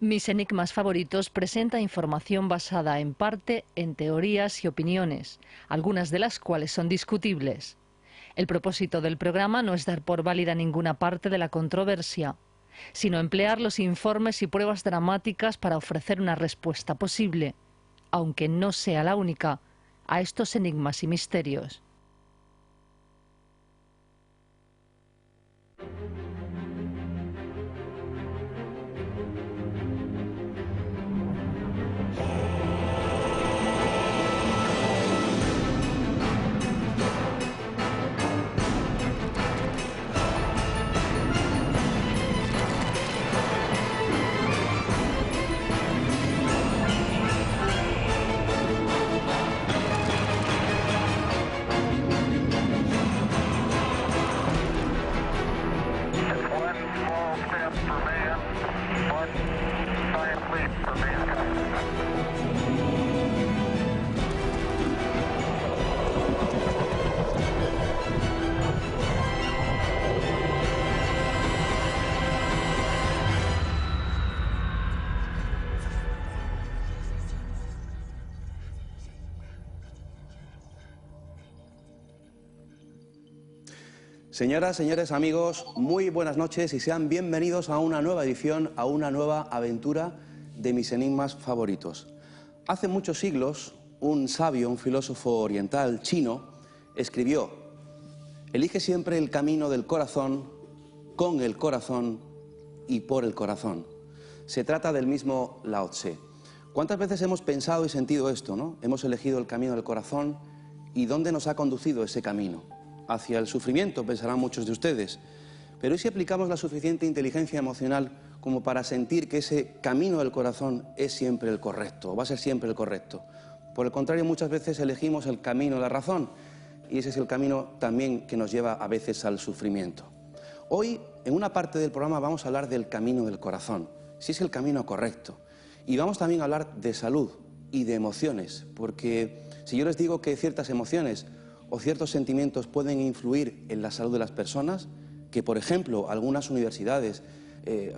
Mis enigmas favoritos presenta información basada en parte en teorías y opiniones, algunas de las cuales son discutibles. El propósito del programa no es dar por válida ninguna parte de la controversia, sino emplear los informes y pruebas dramáticas para ofrecer una respuesta posible, aunque no sea la única, a estos enigmas y misterios. Señoras, señores, amigos, muy buenas noches y sean bienvenidos a una nueva edición, a una nueva aventura de mis enigmas favoritos. Hace muchos siglos, un sabio, un filósofo oriental chino, escribió: elige siempre el camino del corazón, con el corazón y por el corazón. Se trata del mismo Lao Tse. ¿Cuántas veces hemos pensado y sentido esto, no? Hemos elegido el camino del corazón y ¿dónde nos ha conducido ese camino? Hacia el sufrimiento, pensarán muchos de ustedes. Pero ¿y si aplicamos la suficiente inteligencia emocional como para sentir que ese camino del corazón es siempre el correcto, o va a ser siempre el correcto? Por el contrario, muchas veces elegimos el camino de la razón, y ese es el camino también que nos lleva a veces al sufrimiento. Hoy, en una parte del programa, vamos a hablar del camino del corazón, si es el camino correcto. Y vamos también a hablar de salud y de emociones, porque si yo les digo que ciertas emociones o ciertos sentimientos pueden influir en la salud de las personas, que por ejemplo algunas universidades,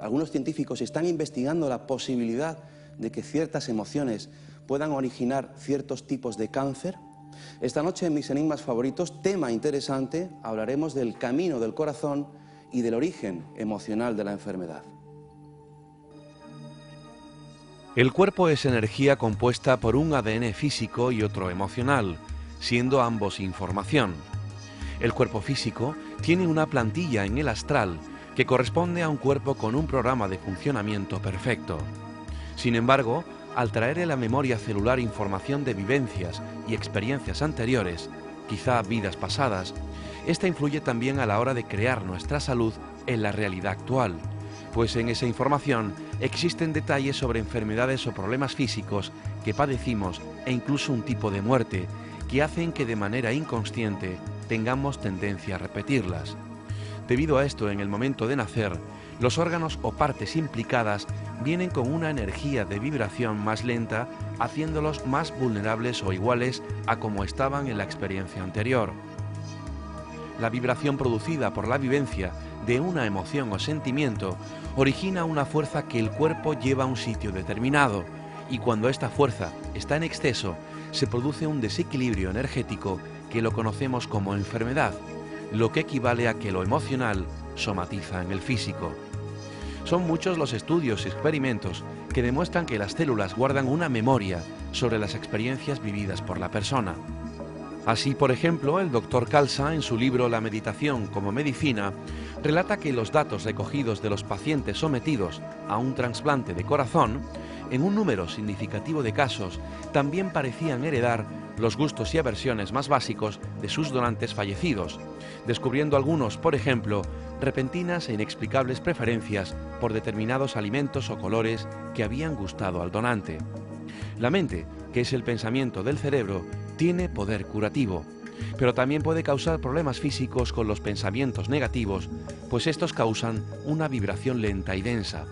algunos científicos están investigando la posibilidad de que ciertas emociones puedan originar ciertos tipos de cáncer. Esta noche en mis enigmas favoritos, tema interesante, hablaremos del camino del corazón y del origen emocional de la enfermedad. El cuerpo es energía compuesta por un ADN físico y otro emocional, siendo ambos información. El cuerpo físico tiene una plantilla en el astral que corresponde a un cuerpo con un programa de funcionamiento perfecto. Sin embargo, al traer en la memoria celular información de vivencias y experiencias anteriores, quizá vidas pasadas, esta influye también a la hora de crear nuestra salud en la realidad actual, pues en esa información existen detalles sobre enfermedades o problemas físicos que padecimos e incluso un tipo de muerte que hacen que de manera inconsciente tengamos tendencia a repetirlas. Debido a esto, en el momento de nacer, los órganos o partes implicadas vienen con una energía de vibración más lenta, haciéndolos más vulnerables o iguales a como estaban en la experiencia anterior. La vibración producida por la vivencia de una emoción o sentimiento origina una fuerza que el cuerpo lleva a un sitio determinado, y cuando esta fuerza está en exceso, se produce un desequilibrio energético que lo conocemos como enfermedad, lo que equivale a que lo emocional somatiza en el físico. Son muchos los estudios y experimentos que demuestran que las células guardan una memoria sobre las experiencias vividas por la persona. Así, por ejemplo, el Dr. Khalsa, en su libro La meditación como medicina, relata que los datos recogidos de los pacientes sometidos a un trasplante de corazón, en un número significativo de casos, también parecían heredar los gustos y aversiones más básicos de sus donantes fallecidos, descubriendo algunos, por ejemplo, repentinas e inexplicables preferencias por determinados alimentos o colores que habían gustado al donante. La mente, que es el pensamiento del cerebro, tiene poder curativo, pero también puede causar problemas físicos con los pensamientos negativos, pues estos causan una vibración lenta y densa.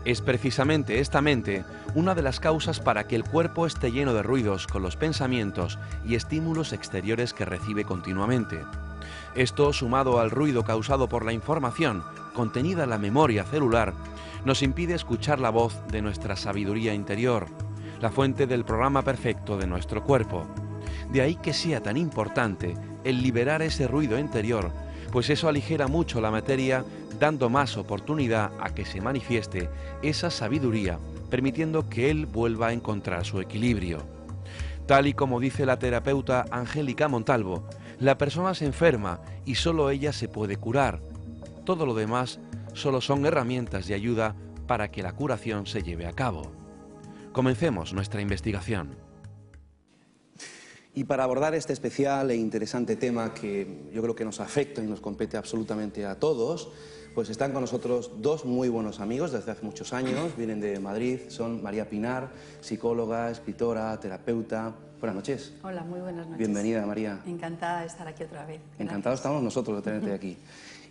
Es precisamente esta mente una de las causas para que el cuerpo esté lleno de ruidos con los pensamientos y estímulos exteriores que recibe continuamente. Esto, sumado al ruido causado por la información contenida en la memoria celular, nos impide escuchar la voz de nuestra sabiduría interior, la fuente del programa perfecto de nuestro cuerpo. De ahí que sea tan importante el liberar ese ruido interior, pues eso aligera mucho la materia, dando más oportunidad a que se manifieste esa sabiduría, permitiendo que él vuelva a encontrar su equilibrio. Tal y como dice la terapeuta Angélica Montalvo, la persona se enferma y solo ella se puede curar. Todo lo demás solo son herramientas de ayuda para que la curación se lleve a cabo. Comencemos nuestra investigación. Y para abordar este especial e interesante tema que yo creo que nos afecta y nos compete absolutamente a todos, pues están con nosotros dos muy buenos amigos desde hace muchos años, vienen de Madrid, son María Pinar, psicóloga, escritora, terapeuta. Buenas noches. Hola, muy buenas noches. Bienvenida, María. Encantada de estar aquí otra vez. Gracias. Encantados estamos nosotros de tenerte aquí.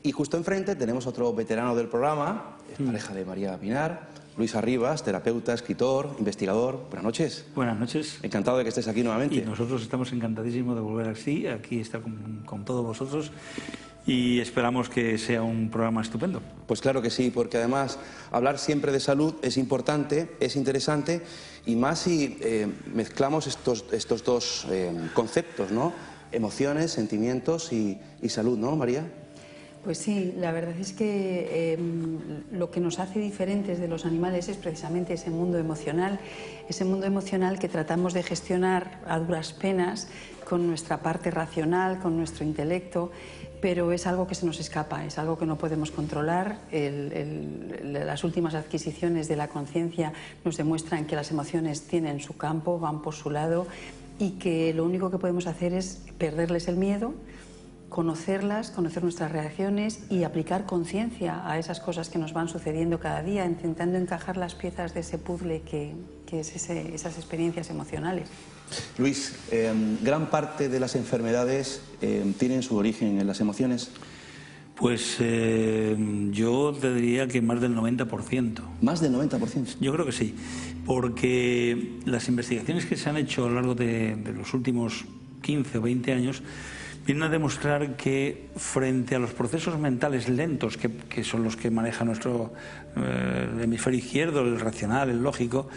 Y justo enfrente tenemos otro veterano del programa, es pareja de María Pinar, Luis Arribas, terapeuta, escritor, investigador. Buenas noches. Buenas noches. Encantado de que estés aquí nuevamente. Y nosotros estamos encantadísimos de volver aquí estar con todos vosotros y esperamos que sea un programa estupendo. Pues claro que sí, porque además hablar siempre de salud es importante, es interesante, y más si mezclamos estos dos conceptos, ¿no? Emociones, sentimientos y salud, ¿no, María? Pues sí, la verdad es que lo que nos hace diferentes de los animales es precisamente ese mundo emocional que tratamos de gestionar a duras penas con nuestra parte racional, con nuestro intelecto, pero es algo que se nos escapa, es algo que no podemos controlar. Las últimas adquisiciones de la conciencia nos demuestran que las emociones tienen su campo, van por su lado, y que lo único que podemos hacer es perderles el miedo, conocerlas, conocer nuestras reacciones y aplicar conciencia a esas cosas que nos van sucediendo cada día, intentando encajar las piezas de ese puzzle que es esas experiencias emocionales. Luis, gran parte de las enfermedades tienen su origen en las emociones. Pues yo te diría que más del 90%. ¿Más del 90%? Yo creo que sí, porque las investigaciones que se han hecho a lo largo de los últimos 15 o 20 años vienen a demostrar que frente a los procesos mentales lentos, que son los que maneja nuestro hemisferio izquierdo, el racional, el lógico,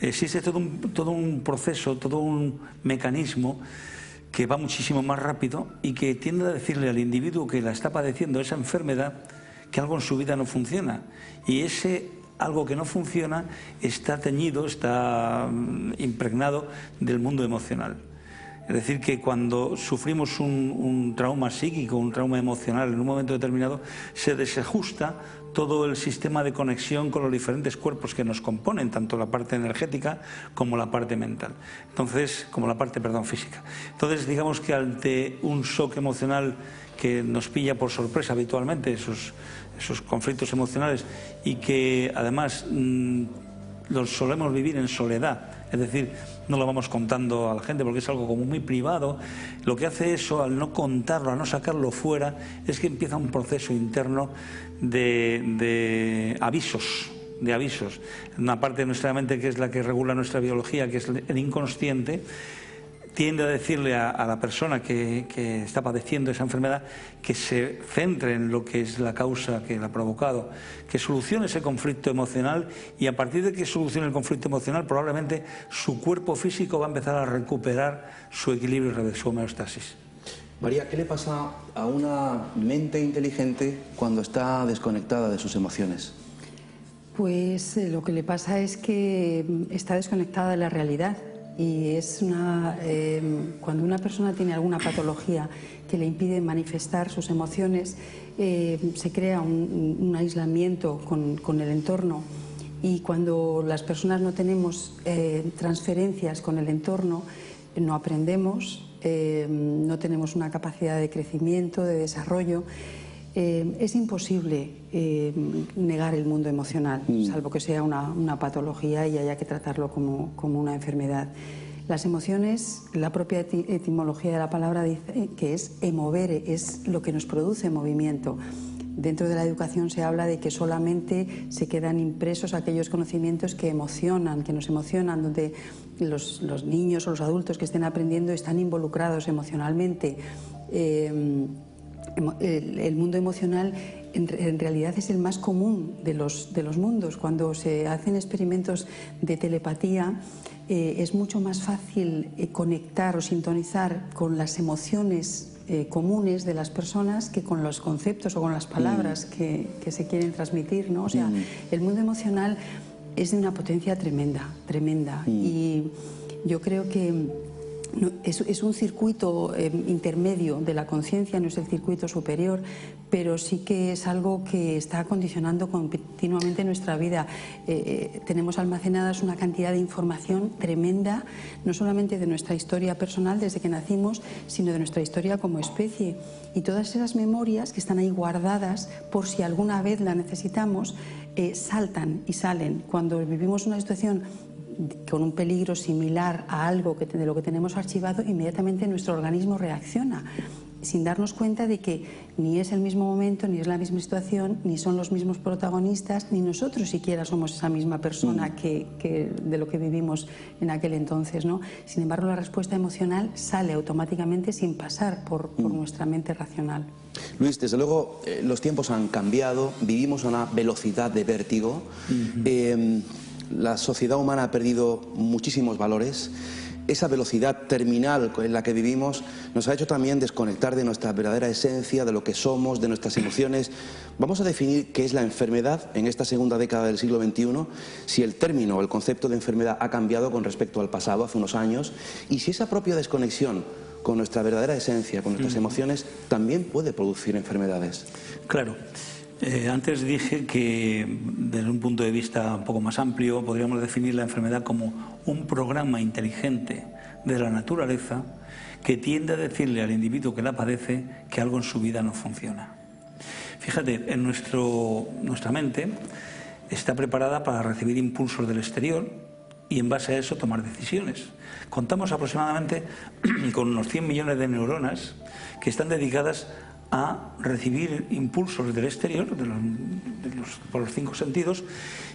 existe todo un proceso, todo un mecanismo que va muchísimo más rápido y que tiende a decirle al individuo que la está padeciendo esa enfermedad que algo en su vida no funciona. Y ese algo que no funciona está teñido, está impregnado del mundo emocional. Es decir, que cuando sufrimos un trauma psíquico, un trauma emocional en un momento determinado, se desajusta todo el sistema de conexión con los diferentes cuerpos que nos componen, tanto la parte energética como la parte mental. Entonces, como la parte, física. Entonces, digamos que ante un shock emocional que nos pilla por sorpresa habitualmente, esos conflictos emocionales, y que además los solemos vivir en soledad, es decir, no lo vamos contando a la gente porque es algo como muy privado. Lo que hace eso, al no contarlo, al no sacarlo fuera, es que empieza un proceso interno de avisos. Una parte de nuestra mente, que es la que regula nuestra biología, que es el inconsciente, tiende a decirle a la persona que está padeciendo esa enfermedad que se centre en lo que es la causa que la ha provocado, que solucione ese conflicto emocional, y a partir de que solucione el conflicto emocional probablemente su cuerpo físico va a empezar a recuperar su equilibrio y su homeostasis. María, ¿qué le pasa a una mente inteligente cuando está desconectada de sus emociones? Pues lo que le pasa es que está desconectada de la realidad. Y cuando una persona tiene alguna patología que le impide manifestar sus emociones, se crea un aislamiento con el entorno, y cuando las personas no tenemos transferencias con el entorno, no aprendemos, no tenemos una capacidad de crecimiento, de desarrollo. Es imposible negar el mundo emocional, salvo que sea una patología y haya que tratarlo como una enfermedad. Las emociones, la propia etimología de la palabra dice que es emovere, es lo que nos produce movimiento. Dentro de la educación se habla de que solamente se quedan impresos aquellos conocimientos que emocionan, que nos emocionan, donde los niños o los adultos que estén aprendiendo están involucrados emocionalmente. el mundo emocional en realidad es el más común de los mundos. Cuando se hacen experimentos de telepatía, es mucho más fácil conectar o sintonizar con las emociones comunes de las personas que con los conceptos o con las palabras que se quieren transmitir, ¿no? O sea, el mundo emocional es de una potencia tremenda, tremenda. Y yo creo que es un circuito intermedio de la conciencia, no es el circuito superior, pero sí que es algo que está condicionando continuamente nuestra vida. Tenemos almacenadas una cantidad de información tremenda, no solamente de nuestra historia personal desde que nacimos, sino de nuestra historia como especie. Y todas esas memorias que están ahí guardadas por si alguna vez la necesitamos, saltan y salen. Cuando vivimos una situación con un peligro similar a algo de lo que tenemos archivado, inmediatamente nuestro organismo reacciona, sin darnos cuenta de que ni es el mismo momento, ni es la misma situación, ni son los mismos protagonistas, ni nosotros siquiera somos esa misma persona que de lo que vivimos en aquel entonces, ¿no? Sin embargo, la respuesta emocional sale automáticamente sin pasar por nuestra mente racional. Luis, desde luego los tiempos han cambiado, vivimos a una velocidad de vértigo. La sociedad humana ha perdido muchísimos valores. Esa velocidad terminal en la que vivimos nos ha hecho también desconectar de nuestra verdadera esencia, de lo que somos, de nuestras emociones. Vamos a definir qué es la enfermedad en esta segunda década del siglo XXI, si el término o el concepto de enfermedad ha cambiado con respecto al pasado, hace unos años, y si esa propia desconexión con nuestra verdadera esencia, con nuestras emociones, también puede producir enfermedades. Claro. Antes dije que desde un punto de vista un poco más amplio podríamos definir la enfermedad como un programa inteligente de la naturaleza que tiende a decirle al individuo que la padece que algo en su vida no funciona. Fíjate, en nuestra mente está preparada para recibir impulsos del exterior y en base a eso tomar decisiones. Contamos aproximadamente con unos 100 millones de neuronas que están dedicadas a recibir impulsos del exterior, por los 5 sentidos,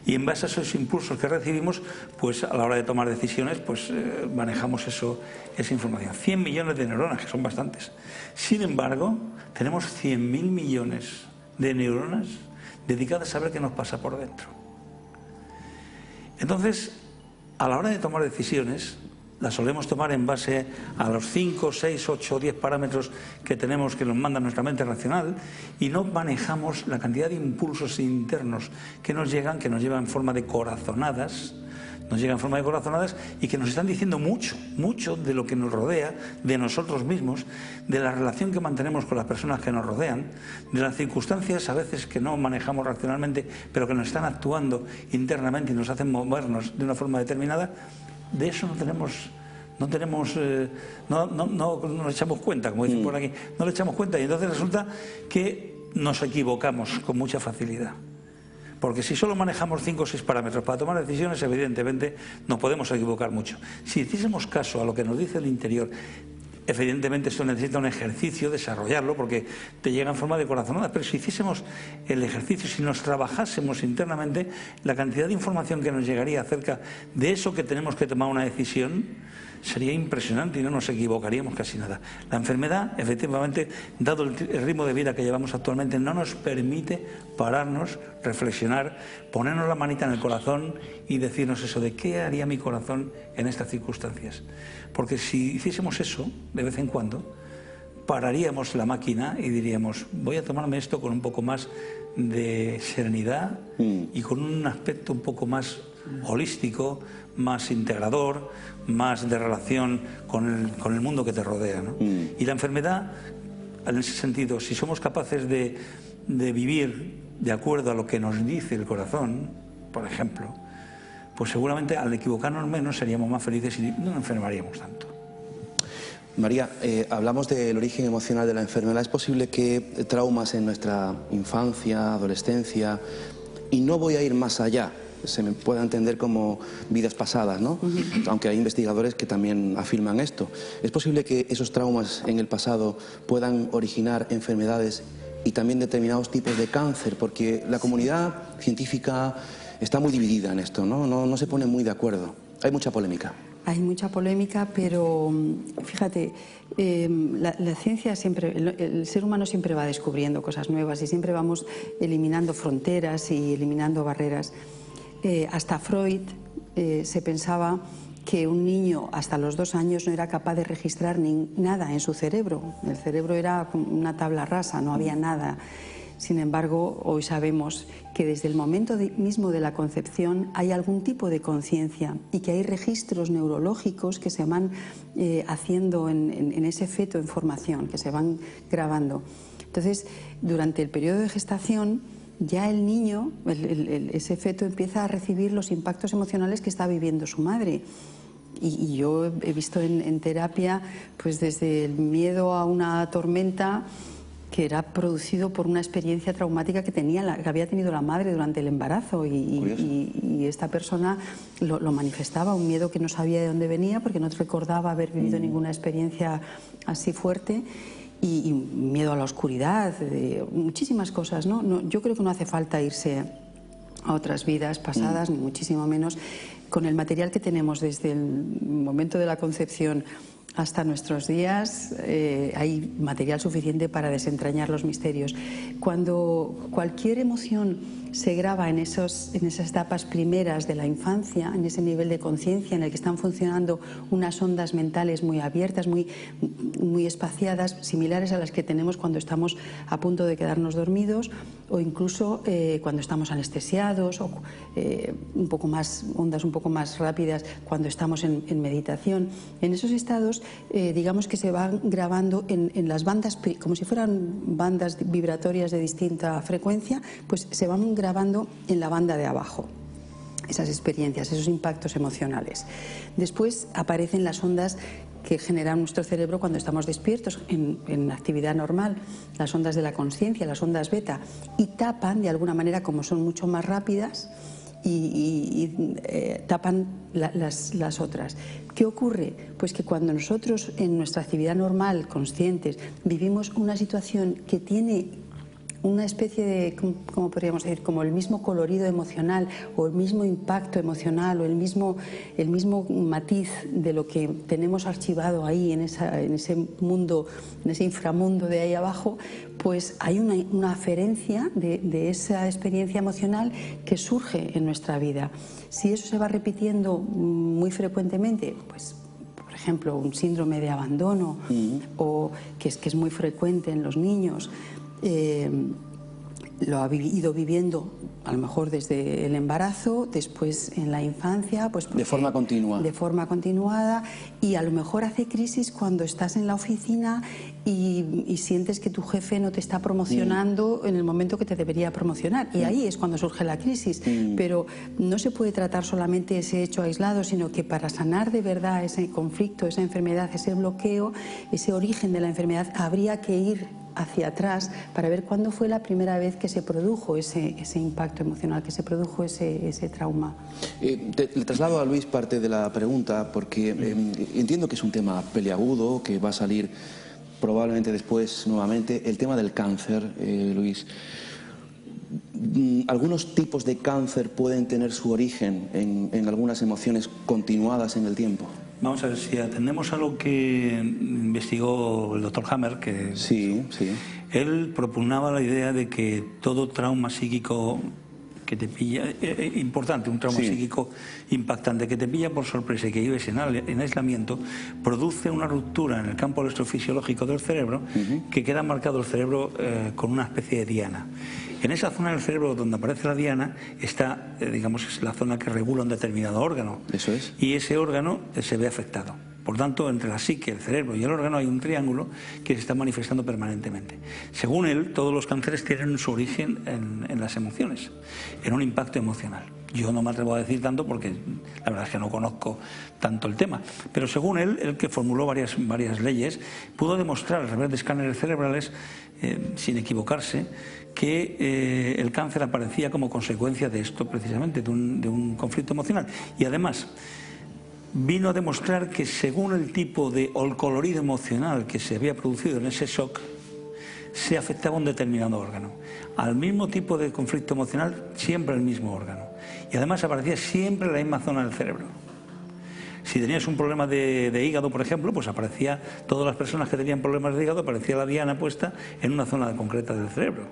y en base a esos impulsos que recibimos, pues a la hora de tomar decisiones, pues manejamos esa información. 100 millones de neuronas, que son bastantes. Sin embargo, tenemos 100.000 millones de neuronas dedicadas a saber qué nos pasa por dentro. Entonces, a la hora de tomar decisiones, las solemos tomar en base a los 5, 6, 8 o 10 parámetros que tenemos, que nos manda nuestra mente racional, y no manejamos la cantidad de impulsos internos que nos llegan en forma de corazonadas, y que nos están diciendo mucho de lo que nos rodea, de nosotros mismos, de la relación que mantenemos con las personas que nos rodean, de las circunstancias a veces que no manejamos racionalmente, pero que nos están actuando internamente y nos hacen movernos de una forma determinada. De eso no nos echamos cuenta, como dicen por aquí, no le echamos cuenta, y entonces resulta que nos equivocamos con mucha facilidad. Porque si solo manejamos 5 o 6 parámetros para tomar decisiones, evidentemente nos podemos equivocar mucho. Si hiciésemos caso a lo que nos dice el interior, evidentemente esto necesita un ejercicio, desarrollarlo, porque te llega en forma de corazonadas, pero si hiciésemos el ejercicio, si nos trabajásemos internamente, la cantidad de información que nos llegaría acerca de eso que tenemos que tomar una decisión sería impresionante y no nos equivocaríamos casi nada. La enfermedad, efectivamente, dado el ritmo de vida que llevamos actualmente, no nos permite pararnos, reflexionar, ponernos la manita en el corazón y decirnos eso de qué haría mi corazón en estas circunstancias. Porque si hiciésemos eso de vez en cuando, pararíamos la máquina y diríamos, voy a tomarme esto con un poco más de serenidad y con un aspecto un poco más holístico, más integrador, más de relación con el mundo que te rodea, ¿no? Y la enfermedad, en ese sentido, si somos capaces de vivir de acuerdo a lo que nos dice el corazón, por ejemplo, pues seguramente al equivocarnos menos seríamos más felices y no nos enfermaríamos tanto. María, hablamos del origen emocional de la enfermedad. ¿Es posible que traumas en nuestra infancia, adolescencia, y no voy a ir más allá, se me pueda entender como vidas pasadas, ¿no? Aunque hay investigadores que también afirman esto. ¿Es posible que esos traumas en el pasado puedan originar enfermedades y también determinados tipos de cáncer? Porque la comunidad científica está muy dividida en esto, ¿no? No se pone muy de acuerdo. Hay mucha polémica. Hay mucha polémica, pero fíjate, la ciencia siempre, el ser humano siempre va descubriendo cosas nuevas y siempre vamos eliminando fronteras y eliminando barreras. Hasta Freud se pensaba que un niño hasta los 2 años no era capaz de registrar nada en su cerebro. El cerebro era una tabla rasa, no había nada. Sin embargo, hoy sabemos que desde el momento mismo de la concepción hay algún tipo de conciencia y que hay registros neurológicos que se van haciendo en ese feto en formación, que se van grabando. Entonces, durante el periodo de gestación, ya el niño, ese feto, empieza a recibir los impactos emocionales que está viviendo su madre. Y yo he visto en terapia, pues desde el miedo a una tormenta que era producido por una experiencia traumática que había tenido la madre durante el embarazo y esta persona lo manifestaba, un miedo que no sabía de dónde venía porque no recordaba haber vivido ninguna experiencia así fuerte y miedo a la oscuridad, muchísimas cosas, ¿no? Yo creo que no hace falta irse a otras vidas pasadas, ni muchísimo menos. Con el material que tenemos desde el momento de la concepción hasta nuestros días, hay material suficiente para desentrañar los misterios. Cuando cualquier emoción se graba en esas etapas primeras de la infancia, en ese nivel de conciencia en el que están funcionando unas ondas mentales muy abiertas, muy espaciadas, similares a las que tenemos cuando estamos a punto de quedarnos dormidos o incluso cuando estamos anestesiados, o ondas un poco más rápidas cuando estamos en meditación. En esos estados, digamos que se van grabando en las bandas, como si fueran bandas vibratorias de distinta frecuencia, pues se van grabando en la banda de abajo esas experiencias, esos impactos emocionales. Después aparecen las ondas que genera nuestro cerebro cuando estamos despiertos en actividad normal, las ondas de la consciencia, las ondas beta, y tapan de alguna manera, como son mucho más rápidas, tapan las otras. ¿Qué ocurre? Pues que cuando nosotros en nuestra actividad normal, conscientes, vivimos una situación que tiene una especie de, ¿cómo podríamos decir?, como el mismo colorido emocional o el mismo impacto emocional o el mismo matiz de lo que tenemos archivado ahí en ese mundo, en ese inframundo de ahí abajo, pues hay una aferencia de esa experiencia emocional que surge en nuestra vida. Si eso se va repitiendo muy frecuentemente, pues por ejemplo un síndrome de abandono o que es muy frecuente en los niños, lo ha ido viviendo a lo mejor desde el embarazo, después en la infancia, pues de forma continua. De forma continuada, y a lo mejor hace crisis cuando estás en la oficina y sientes que tu jefe no te está promocionando en el momento que te debería promocionar, y ahí es cuando surge la crisis. Pero no se puede tratar solamente ese hecho aislado, sino que para sanar de verdad ese conflicto, esa enfermedad, ese bloqueo, ese origen de la enfermedad, habría que ir hacia atrás para ver cuándo fue la primera vez que se produjo ese impacto emocional, que se produjo ese trauma. Le traslado a Luis parte de la pregunta porque entiendo que es un tema peliagudo, que va a salir probablemente después nuevamente. El tema del cáncer, Luis. Algunos tipos de cáncer pueden tener su origen en algunas emociones continuadas en el tiempo. Vamos a ver, si atendemos a lo que investigó el doctor Hammer, que él propugnaba la idea de que todo trauma psíquico que te pilla, importante, un trauma psíquico impactante que te pilla por sorpresa y que vives en aislamiento, produce una ruptura en el campo electrofisiológico del cerebro que queda marcado el cerebro con una especie de diana. En esa zona del cerebro donde aparece la diana está, digamos, es la zona que regula un determinado órgano. Eso es. Y ese órgano se ve afectado. Por tanto, entre la psique, el cerebro y el órgano hay un triángulo que se está manifestando permanentemente. Según él, todos los cánceres tienen su origen en las emociones, en un impacto emocional. Yo no me atrevo a decir tanto porque la verdad es que no conozco tanto el tema. Pero según él, el que formuló varias leyes, pudo demostrar a través de escáneres cerebrales, sin equivocarse, que el cáncer aparecía como consecuencia de esto, precisamente, de un conflicto emocional. Y además vino a demostrar que según el tipo o el colorido emocional que se había producido en ese shock, se afectaba un determinado órgano. Al mismo tipo de conflicto emocional, siempre el mismo órgano. Y además aparecía siempre en la misma zona del cerebro. Si tenías un problema de hígado, por ejemplo, pues aparecía, todas las personas que tenían problemas de hígado, aparecía la diana puesta en una zona concreta del cerebro.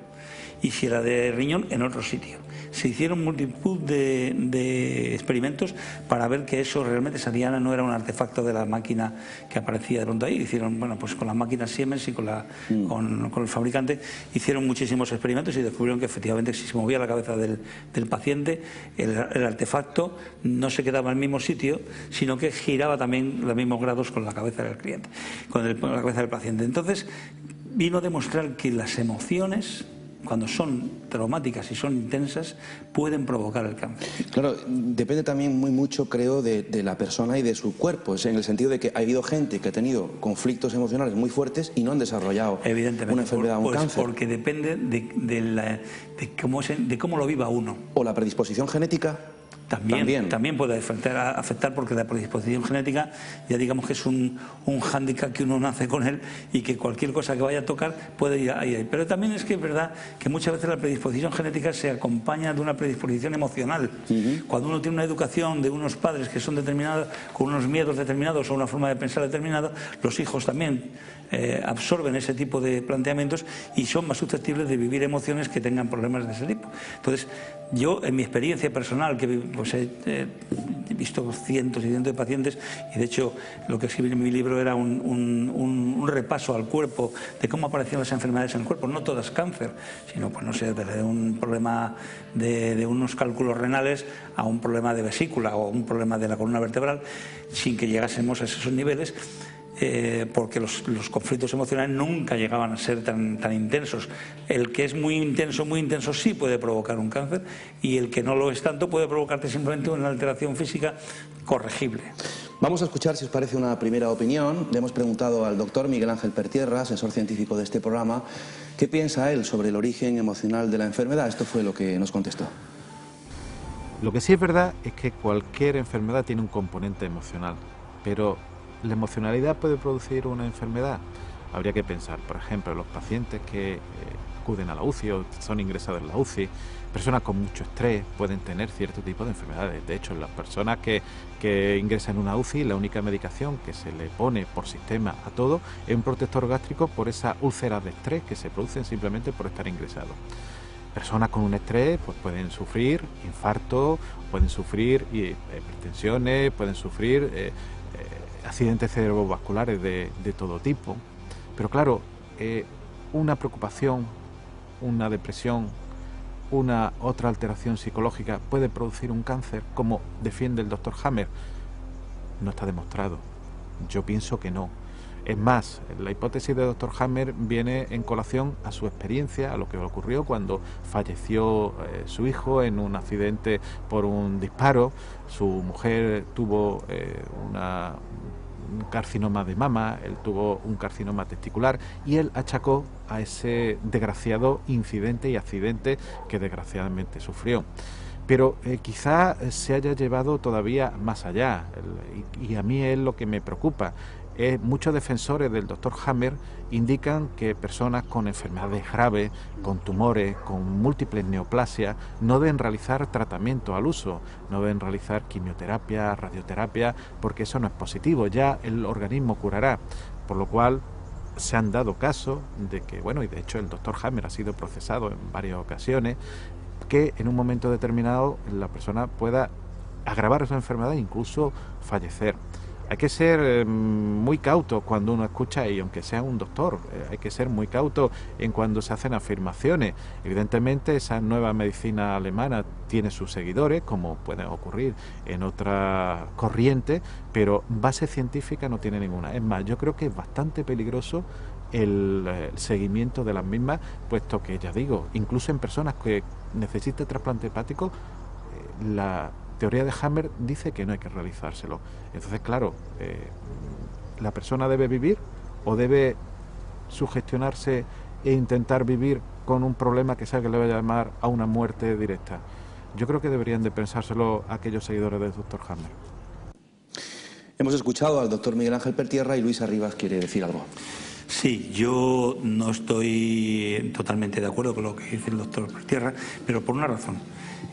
Y si era de riñón, en otro sitio. Se hicieron multitud de experimentos para ver que eso realmente, esa diana no era un artefacto de la máquina que aparecía de pronto ahí. Hicieron, bueno, pues con las máquinas Siemens y con el fabricante, hicieron muchísimos experimentos y descubrieron que efectivamente si se movía la cabeza del paciente, el artefacto no se quedaba en el mismo sitio, sino que giraba también los mismos grados con la cabeza del cliente, con la cabeza del paciente. Entonces, vino a demostrar que las emociones, cuando son traumáticas y son intensas, pueden provocar el cáncer. Claro, depende también mucho, creo, de la persona y de su cuerpo, en el sentido de que ha habido gente que ha tenido conflictos emocionales muy fuertes y no han desarrollado una enfermedad o un cáncer. Porque depende de cómo lo viva uno. O la predisposición genética. También puede afectar porque la predisposición genética ya digamos que es un hándicap que uno nace con él y que cualquier cosa que vaya a tocar puede ir ahí. Pero también es que es verdad que muchas veces la predisposición genética se acompaña de una predisposición emocional. Cuando uno tiene una educación de unos padres que son determinados, con unos miedos determinados o una forma de pensar determinada, los hijos también absorben ese tipo de planteamientos y son más susceptibles de vivir emociones que tengan problemas de ese tipo. Entonces, yo en mi experiencia personal, que pues he visto cientos y cientos de pacientes, y de hecho lo que escribí en mi libro era un repaso al cuerpo de cómo aparecían las enfermedades en el cuerpo, no todas cáncer, sino pues no sé, desde un problema de unos cálculos renales a un problema de vesícula o un problema de la columna vertebral, sin que llegásemos a esos niveles. Porque los conflictos emocionales nunca llegaban a ser tan intensos. El que es muy intenso sí puede provocar un cáncer, y el que no lo es tanto puede provocarte simplemente una alteración física corregible. Vamos a escuchar, si os parece, una primera opinión. Le hemos preguntado al doctor Miguel Ángel Pertierra, asesor científico de este programa, qué piensa él sobre el origen emocional de la enfermedad. Esto fue lo que nos contestó. Lo que sí es verdad es que cualquier enfermedad tiene un componente emocional, pero ¿la emocionalidad puede producir una enfermedad? Habría que pensar, por ejemplo, en los pacientes que acuden a la UCI o son ingresados en la UCI. Personas con mucho estrés pueden tener cierto tipo de enfermedades. De hecho, en las personas que ingresan en una UCI, la única medicación que se le pone por sistema a todo es un protector gástrico por esas úlceras de estrés que se producen simplemente por estar ingresados. Personas con un estrés pues pueden sufrir infarto, pueden sufrir hipertensiones, pueden sufrir accidentes cerebrovasculares de todo tipo. Pero claro, una preocupación, una depresión, una otra alteración psicológica puede producir un cáncer, como defiende el doctor Hammer. No está demostrado. Yo pienso que no. Es más, la hipótesis del doctor Hammer viene en colación a su experiencia, a lo que ocurrió cuando falleció su hijo en un accidente por un disparo. Su mujer tuvo un carcinoma de mama, él tuvo un carcinoma testicular y él achacó a ese desgraciado incidente y accidente que desgraciadamente sufrió. Pero quizá se haya llevado todavía más allá, y a mí es lo que me preocupa. Muchos defensores del doctor Hammer indican que personas con enfermedades graves, con tumores, con múltiples neoplasias, no deben realizar tratamiento al uso, no deben realizar quimioterapia, radioterapia, porque eso no es positivo, ya el organismo curará. Por lo cual se han dado casos de que, bueno, y de hecho el doctor Hammer ha sido procesado en varias ocasiones, que en un momento determinado la persona pueda agravar esa enfermedad e incluso fallecer. Hay que ser muy cauto cuando uno escucha, y aunque sea un doctor, hay que ser muy cauto en cuando se hacen afirmaciones. Evidentemente esa nueva medicina alemana tiene sus seguidores, como puede ocurrir en otra corriente, pero base científica no tiene ninguna. Es más, yo creo que es bastante peligroso el seguimiento de las mismas, puesto que, ya digo, incluso en personas que necesiten trasplante hepático, la teoría de Hammer dice que no hay que realizárselo. Entonces, claro, la persona debe vivir o debe sugestionarse e intentar vivir con un problema que sabe que le va a llamar a una muerte directa. Yo creo que deberían de pensárselo aquellos seguidores del doctor Hammer. Hemos escuchado al doctor Miguel Ángel Pertierra y Luis Arribas quiere decir algo. Sí, yo no estoy totalmente de acuerdo con lo que dice el doctor Pertierra, pero por una razón.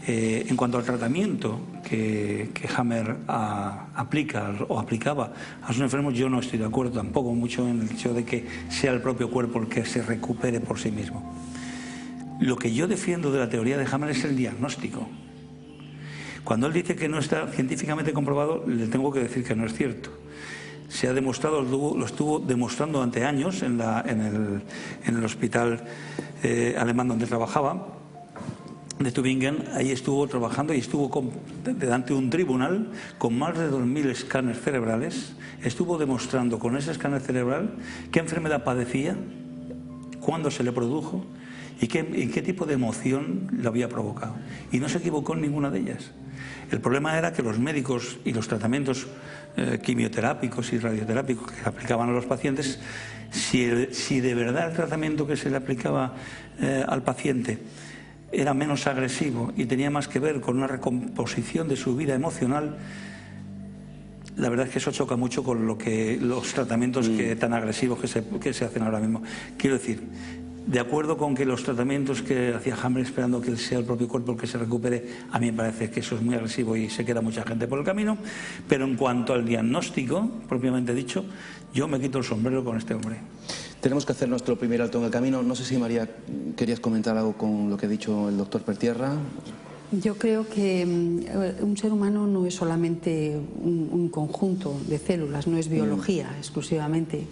En cuanto al tratamiento que Hammer aplica o aplicaba a sus enfermos, yo no estoy de acuerdo tampoco mucho en el hecho de que sea el propio cuerpo el que se recupere por sí mismo. Lo que yo defiendo de la teoría de Hammer es el diagnóstico. Cuando él dice que no está científicamente comprobado, le tengo que decir que no es cierto. Se ha demostrado, lo estuvo demostrando durante años en el hospital alemán donde trabajaba, de Tübingen. Ahí estuvo trabajando y estuvo delante de un tribunal con más de 2000 escáneres cerebrales. Estuvo demostrando con ese escáner cerebral qué enfermedad padecía, cuándo se le produjo y qué tipo de emoción lo había provocado. Y no se equivocó en ninguna de ellas. El problema era que los médicos y los tratamientos quimioterápicos y radioterápicos que aplicaban a los pacientes, si de verdad el tratamiento que se le aplicaba al paciente era menos agresivo y tenía más que ver con una recomposición de su vida emocional, la verdad es que eso choca mucho con los tratamientos tan agresivos que se hacen ahora mismo. Quiero decir, de acuerdo con que los tratamientos que hacía Hammer esperando que sea el propio cuerpo el que se recupere, a mí me parece que eso es muy agresivo y se queda mucha gente por el camino, pero en cuanto al diagnóstico, propiamente dicho, yo me quito el sombrero con este hombre. Tenemos que hacer nuestro primer alto en el camino. No sé si, María, querías comentar algo con lo que ha dicho el doctor Pertierra. Yo creo que un ser humano no es solamente un conjunto de células, no es biología exclusivamente.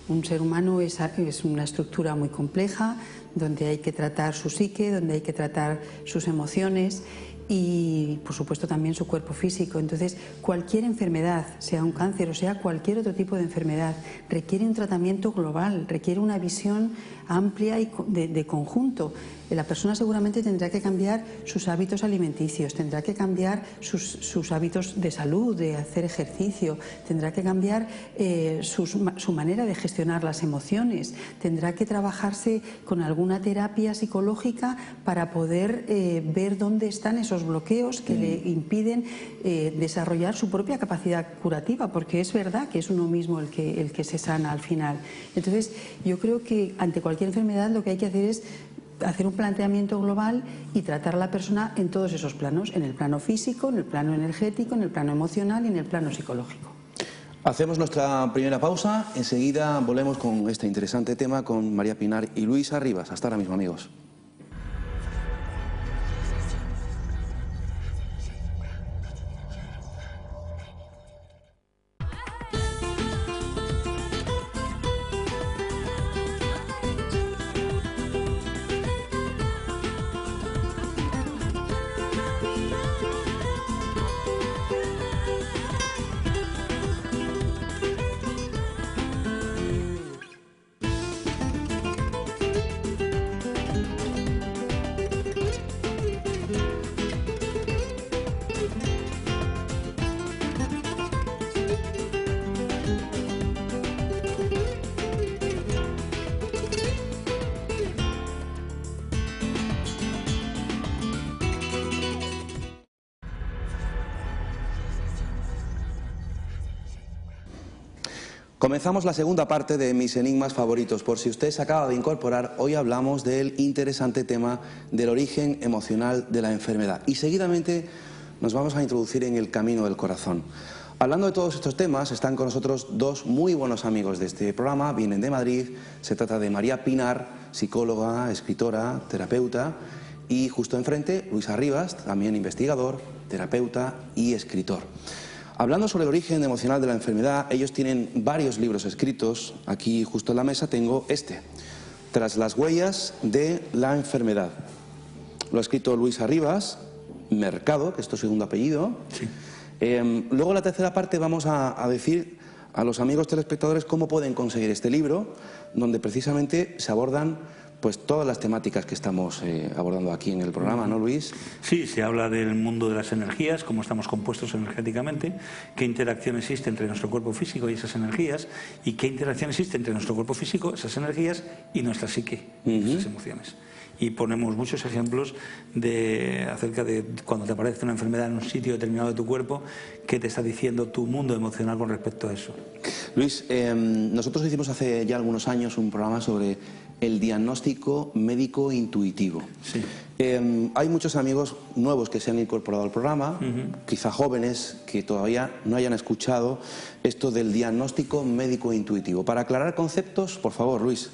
Un ser humano es una estructura muy compleja, donde hay que tratar su psique, donde hay que tratar sus emociones y, por supuesto, también su cuerpo físico. Entonces, cualquier enfermedad, sea un cáncer o sea cualquier otro tipo de enfermedad, requiere un tratamiento global, requiere una visión amplia y de conjunto. La persona seguramente tendrá que cambiar sus hábitos alimenticios, tendrá que cambiar sus hábitos de salud, de hacer ejercicio, tendrá que cambiar su manera de gestionar las emociones, tendrá que trabajarse con alguna terapia psicológica para poder ver dónde están esos bloqueos que le impiden desarrollar su propia capacidad curativa, porque es verdad que es uno mismo el que se sana al final. Entonces, yo creo que ante cualquier enfermedad lo que hay que hacer es hacer un planteamiento global y tratar a la persona en todos esos planos, en el plano físico, en el plano energético, en el plano emocional y en el plano psicológico. Hacemos nuestra primera pausa, enseguida volvemos con este interesante tema con María Pinar y Luis Arribas. Hasta ahora mismo, amigos. Comenzamos la segunda parte de Mis Enigmas Favoritos. Por si usted se acaba de incorporar, hoy hablamos del interesante tema del origen emocional de la enfermedad. Y seguidamente nos vamos a introducir en el camino del corazón. Hablando de todos estos temas, están con nosotros dos muy buenos amigos de este programa, vienen de Madrid. Se trata de María Pinar, psicóloga, escritora, terapeuta, y justo enfrente Luis Arribas, también investigador, terapeuta y escritor. Hablando sobre el origen emocional de la enfermedad, ellos tienen varios libros escritos. Aquí justo en la mesa tengo este, Tras las huellas de la enfermedad. Lo ha escrito Luis Arribas, Mercado, que es tu segundo apellido. Sí. Luego en la tercera parte vamos a decir a los amigos telespectadores cómo pueden conseguir este libro, donde precisamente se abordan pues todas las temáticas que estamos abordando aquí en el programa, ¿no, Luis? Sí, se habla del mundo de las energías, cómo estamos compuestos energéticamente, qué interacción existe entre nuestro cuerpo físico y esas energías, y qué interacción existe entre nuestro cuerpo físico, esas energías, y nuestra psique, esas emociones. y ponemos muchos ejemplos acerca de cuando te aparece una enfermedad en un sitio determinado de tu cuerpo, qué te está diciendo tu mundo emocional con respecto a eso. Luis, nosotros hicimos hace ya algunos años un programa sobre el diagnóstico médico intuitivo. Sí. Hay muchos amigos nuevos que se han incorporado al programa, quizá jóvenes que todavía no hayan escuchado esto del diagnóstico médico intuitivo. Para aclarar conceptos, por favor, Luis.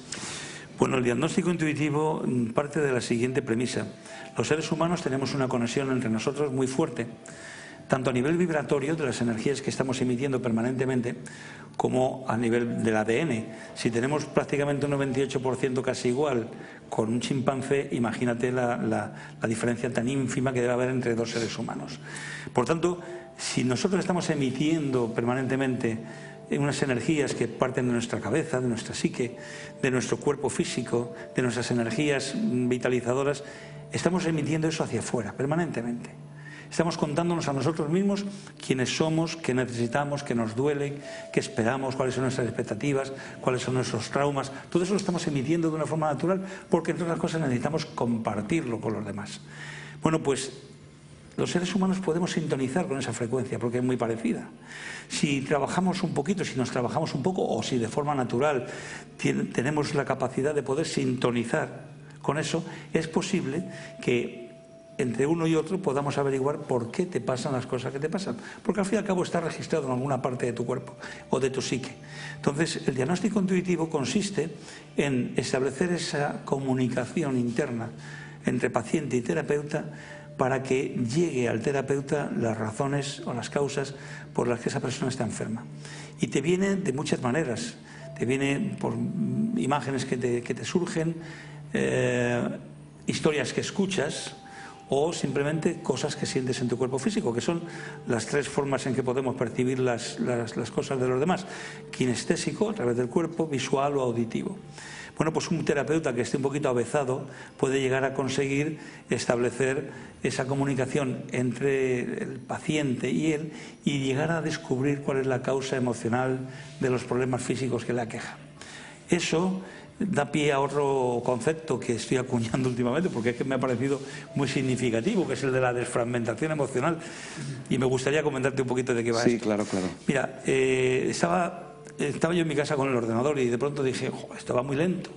Bueno, el diagnóstico intuitivo parte de la siguiente premisa. Los seres humanos tenemos una conexión entre nosotros muy fuerte, tanto a nivel vibratorio de las energías que estamos emitiendo permanentemente, como a nivel del ADN. Si tenemos prácticamente un 98% casi igual con un chimpancé, imagínate la diferencia tan ínfima que debe haber entre dos seres humanos. Por tanto, si nosotros estamos emitiendo permanentemente unas energías que parten de nuestra cabeza, de nuestra psique, de nuestro cuerpo físico, de nuestras energías vitalizadoras, estamos emitiendo eso hacia afuera permanentemente. Estamos contándonos a nosotros mismos quiénes somos, qué necesitamos, qué nos duele, qué esperamos, cuáles son nuestras expectativas, cuáles son nuestros traumas. Todo eso lo estamos emitiendo de una forma natural porque, entre otras cosas, necesitamos compartirlo con los demás. Bueno, pues los seres humanos podemos sintonizar con esa frecuencia porque es muy parecida. Si trabajamos un poquito, si nos trabajamos un poco o si de forma natural tenemos la capacidad de poder sintonizar con eso, es posible que entre uno y otro podamos averiguar por qué te pasan las cosas que te pasan. Porque al fin y al cabo está registrado en alguna parte de tu cuerpo o de tu psique. Entonces, el diagnóstico intuitivo consiste en establecer esa comunicación interna entre paciente y terapeuta para que llegue al terapeuta las razones o las causas por las que esa persona está enferma. Y te viene de muchas maneras. Te viene por imágenes que te surgen, historias que escuchas, o simplemente cosas que sientes en tu cuerpo físico, que son las tres formas en que podemos percibir las cosas de los demás: kinestésico, a través del cuerpo, visual o auditivo. Bueno, pues un terapeuta que esté un poquito avezado puede llegar a conseguir establecer esa comunicación entre el paciente y él y llegar a descubrir cuál es la causa emocional de los problemas físicos que le aquejan. Eso da pie a otro concepto que estoy acuñando últimamente porque es que me ha parecido muy significativo, que es el de la desfragmentación emocional, y me gustaría comentarte un poquito de qué va esto. Sí, claro, claro. Mira, estaba yo en mi casa con el ordenador y de pronto dije, esto va muy lento.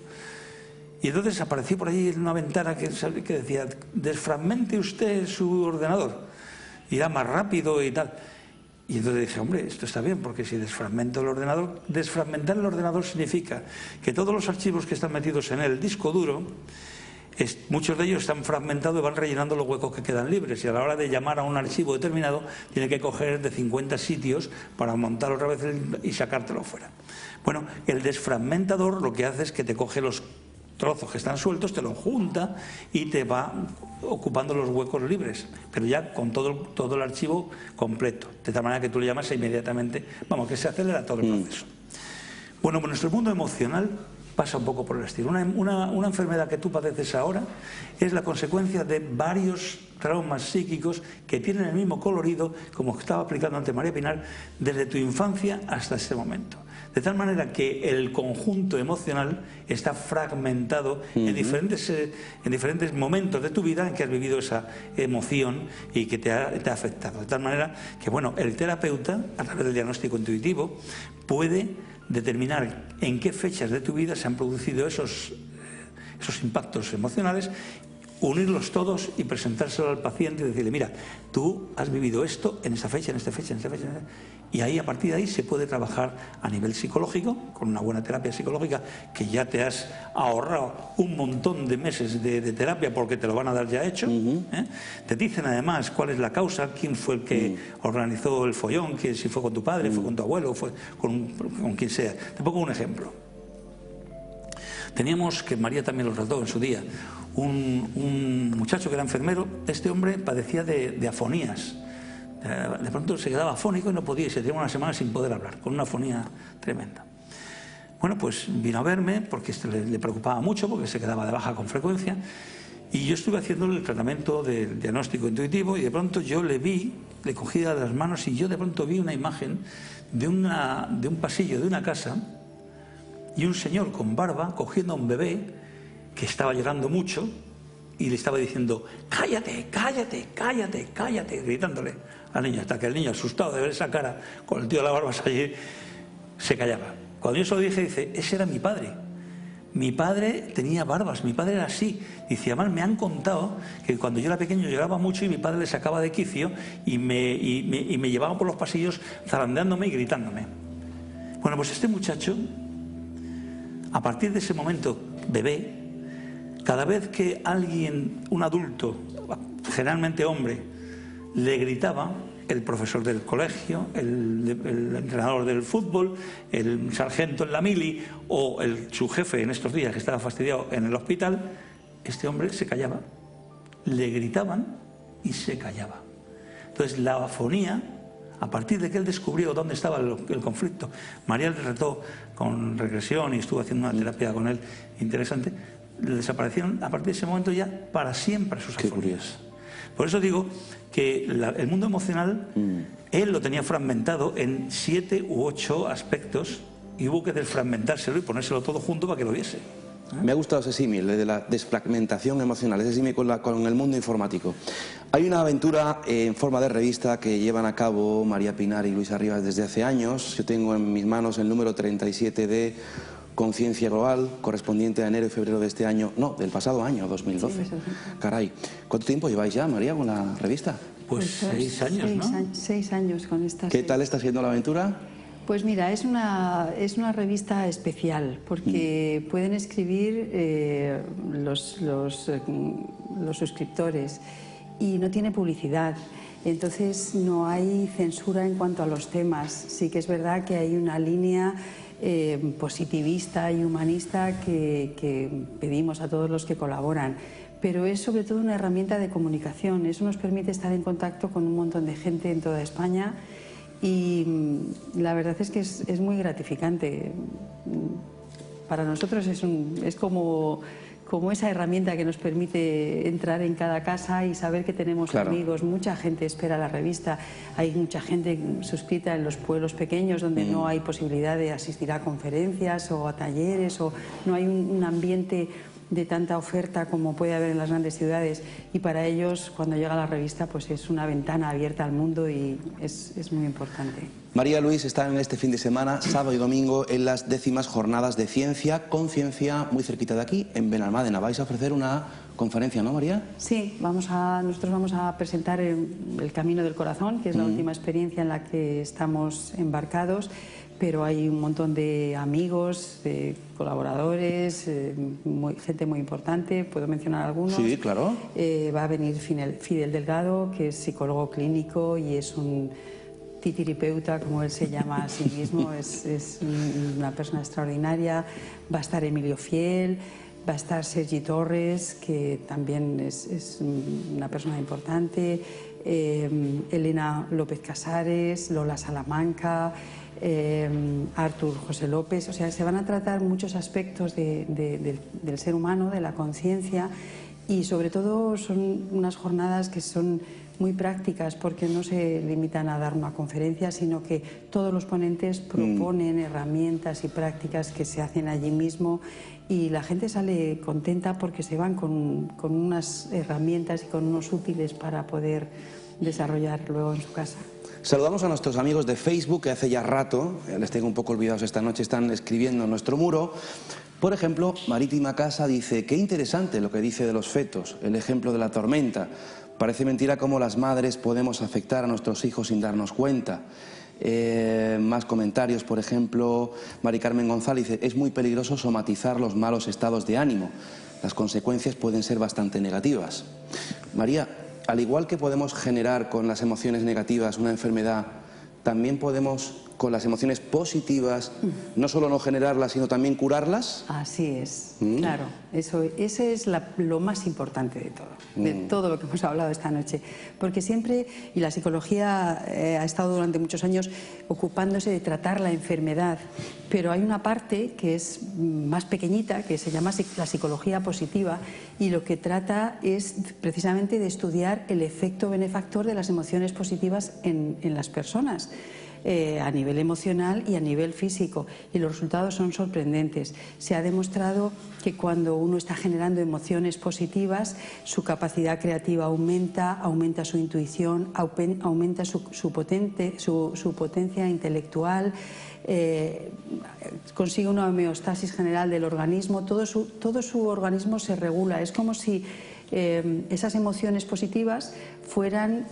Y entonces apareció por ahí en una ventana que decía, desfragmente usted su ordenador, irá más rápido y tal. Y entonces dije, hombre, esto está bien, porque si desfragmento el ordenador, desfragmentar el ordenador significa que todos los archivos que están metidos en el disco duro, muchos de ellos están fragmentados y van rellenando los huecos que quedan libres. Y a la hora de llamar a un archivo determinado, tiene que coger de 50 sitios para montar otra vez y sacártelo fuera. Bueno, el desfragmentador lo que hace es que te coge los trozos que están sueltos, te los junta y te va ocupando los huecos libres, pero ya con todo el archivo completo, de tal manera que tú le llamas e inmediatamente, vamos, que se acelera todo el proceso. Bueno, pues nuestro mundo emocional pasa un poco por el estilo. Una enfermedad que tú padeces ahora es la consecuencia de varios traumas psíquicos que tienen el mismo colorido, como estaba explicando antes María Pinar, desde tu infancia hasta este momento. De tal manera que el conjunto emocional está fragmentado en diferentes momentos de tu vida en que has vivido esa emoción y que te ha afectado. De tal manera que, bueno, el terapeuta, a través del diagnóstico intuitivo, puede determinar en qué fechas de tu vida se han producido esos impactos emocionales, unirlos todos y presentárselo al paciente y decirle, mira, tú has vivido esto en esta fecha, en esta fecha, en esta fecha, en esta fecha. Y ahí, a partir de ahí, se puede trabajar a nivel psicológico, con una buena terapia psicológica, que ya te has ahorrado un montón de meses de terapia porque te lo van a dar ya hecho. Te dicen además cuál es la causa, quién fue el que organizó el follón, que si fue con tu padre, fue con tu abuelo, fue con quien sea. Te pongo un ejemplo. Teníamos, que María también lo trató en su día, un muchacho que era enfermero. Este hombre padecía de afonías. De pronto se quedaba afónico y no podía, y se tenía una semana sin poder hablar, con una afonía tremenda. Bueno, pues vino a verme porque le preocupaba mucho, porque se quedaba de baja con frecuencia, y yo estuve haciéndole el tratamiento del diagnóstico intuitivo, y de pronto yo le cogí de las manos y yo de pronto vi una imagen de un pasillo de una casa y un señor con barba cogiendo a un bebé que estaba llorando mucho y le estaba diciendo: cállate, cállate, cállate, cállate, gritándole al niño, hasta que el niño, asustado de ver esa cara con el tío de la barba allí, se callaba. Cuando yo se lo dije, dice: ese era mi padre. Mi padre tenía barbas, mi padre era así. Dice: además me han contado que cuando yo era pequeño lloraba mucho y mi padre le sacaba de quicio y me llevaba por los pasillos zarandeándome y gritándome. Bueno, pues este muchacho, a partir de ese momento, bebé, cada vez que alguien, un adulto, generalmente hombre, le gritaba, el profesor del colegio, el entrenador del fútbol, el sargento en la mili o su jefe en estos días que estaba fastidiado en el hospital, este hombre se callaba. Le gritaban y se callaba. Entonces la afonía, a partir de que él descubrió dónde estaba el conflicto, María le trató con regresión y estuvo haciendo una terapia con él interesante, le desaparecieron a partir de ese momento ya para siempre sus afonías. Qué curioso. Por eso digo que el mundo emocional, él lo tenía fragmentado en 7 u 8 aspectos y hubo que desfragmentárselo y ponérselo todo junto para que lo viese. Me ha gustado ese símil, de la desfragmentación emocional, ese símil con el mundo informático. Hay una aventura en forma de revista que llevan a cabo María Pinar y Luis Arribas desde hace años. Yo tengo en mis manos el número 37 de Conciencia Global, correspondiente a enero y febrero de este año, no, del pasado año, 2012. Sí, caray, ¿cuánto tiempo lleváis ya, María, con la revista? Pues 6 años, ¿no? 6 años con esta. ¿Qué tal está siendo la aventura? Pues mira, es una revista especial porque pueden escribir los suscriptores y no tiene publicidad. Entonces no hay censura en cuanto a los temas. Sí que es verdad que hay una línea positivista y humanista que pedimos a todos los que colaboran, pero es sobre todo una herramienta de comunicación. Eso nos permite estar en contacto con un montón de gente en toda España y la verdad es que es muy gratificante. Para nosotros es como esa herramienta que nos permite entrar en cada casa y saber que tenemos amigos. Mucha gente espera la revista, hay mucha gente suscrita en los pueblos pequeños donde no hay posibilidad de asistir a conferencias o a talleres, o no hay un ambiente de tanta oferta como puede haber en las grandes ciudades, y para ellos cuando llega la revista pues es una ventana abierta al mundo y es muy importante. María Luis está en este fin de semana, sábado y domingo, en las 10º jornadas de Ciencia, Conciencia, muy cerquita de aquí, en Benalmádena. Vais a ofrecer una conferencia, ¿no, María? Sí, nosotros vamos a presentar el Camino del Corazón, que es la última experiencia en la que estamos embarcados, pero hay un montón de amigos, de colaboradores, gente muy importante, puedo mencionar algunos. Sí, claro. Va a venir Fidel Delgado, que es psicólogo clínico y es un titiripeuta, como él se llama a sí mismo, es una persona extraordinaria. Va a estar Emilio Fiel, va a estar Sergi Torres, que también es una persona importante, Elena López Casares, Lola Salamanca, Artur José López. O sea, se van a tratar muchos aspectos del ser humano, de la conciencia, y sobre todo son unas jornadas que son muy prácticas porque no se limitan a dar una conferencia, sino que todos los ponentes proponen herramientas y prácticas que se hacen allí mismo y la gente sale contenta porque se van con unas herramientas y con unos útiles para poder desarrollar luego en su casa. Saludamos a nuestros amigos de Facebook, que hace ya rato, les tengo un poco olvidados esta noche, están escribiendo en nuestro muro. Por ejemplo, Marítima Casa dice: qué interesante lo que dice de los fetos, el ejemplo de la tormenta. Parece mentira cómo las madres podemos afectar a nuestros hijos sin darnos cuenta. Más comentarios, por ejemplo, Mari Carmen González dice: es muy peligroso somatizar los malos estados de ánimo. Las consecuencias pueden ser bastante negativas. María, al igual que podemos generar con las emociones negativas una enfermedad, también podemos con las emociones positivas no solo no generarlas, sino también curarlas. Así es, claro. Ese es lo más importante de todo lo que hemos hablado esta noche. Porque siempre, y la psicología ha estado durante muchos años ocupándose de tratar la enfermedad, pero hay una parte que es más pequeñita, que se llama la psicología positiva, y lo que trata es precisamente de estudiar el efecto benefactor de las emociones positivas en las personas. a nivel emocional y a nivel físico, y los resultados son sorprendentes. Se ha demostrado que cuando uno está generando emociones positivas, su capacidad creativa aumenta su intuición, aumenta su potencia intelectual, consigue una homeostasis general del organismo, todo su organismo se regula. Es como si esas emociones positivas fueran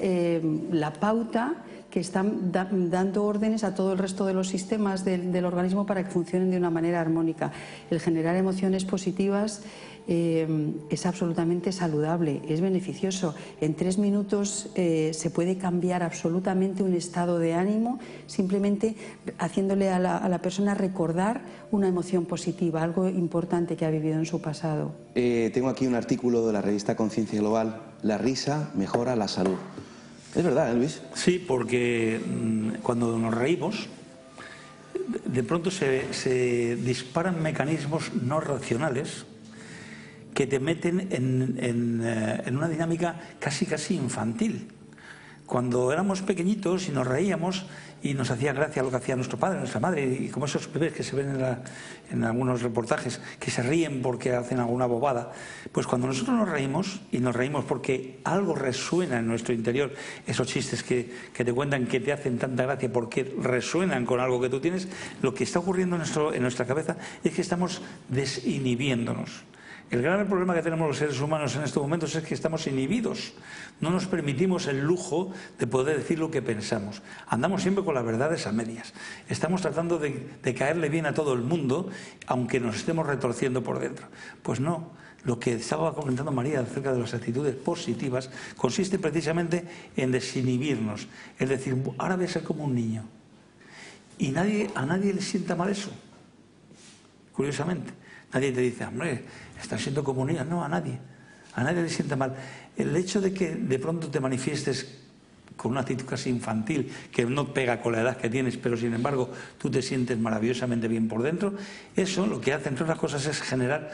la pauta que están dando órdenes a todo el resto de los sistemas del organismo para que funcionen de una manera armónica. El generar emociones positivas es absolutamente saludable, es beneficioso. En 3 minutos se puede cambiar absolutamente un estado de ánimo simplemente haciéndole a la persona recordar una emoción positiva, algo importante que ha vivido en su pasado. Tengo aquí un artículo de la revista Conciencia Global: la risa mejora la salud. ¿Es verdad, Luis? Sí, porque cuando nos reímos, de pronto se disparan mecanismos no racionales que te meten en una dinámica casi infantil. Cuando éramos pequeñitos y nos reíamos y nos hacía gracia lo que hacía nuestro padre, nuestra madre, y como esos bebés que se ven en algunos reportajes, que se ríen porque hacen alguna bobada, pues cuando nosotros nos reímos, y nos reímos porque algo resuena en nuestro interior, esos chistes que te cuentan que te hacen tanta gracia porque resuenan con algo que tú tienes, lo que está ocurriendo en nuestra cabeza es que estamos desinhibiéndonos. El grave problema que tenemos los seres humanos en estos momentos es que estamos inhibidos. No nos permitimos el lujo de poder decir lo que pensamos. Andamos siempre con las verdades a medias. Estamos tratando de caerle bien a todo el mundo, aunque nos estemos retorciendo por dentro. Pues no. Lo que estaba comentando María acerca de las actitudes positivas consiste precisamente en desinhibirnos. Es decir, ahora voy a ser como un niño. Y a nadie le sienta mal eso. Curiosamente. Nadie te dice, hombre, estás siendo como un niño. No, a nadie. A nadie le sienta mal. El hecho de que de pronto te manifiestes con una actitud casi infantil, que no pega con la edad que tienes, pero sin embargo tú te sientes maravillosamente bien por dentro, eso lo que hace, entre otras cosas, es generar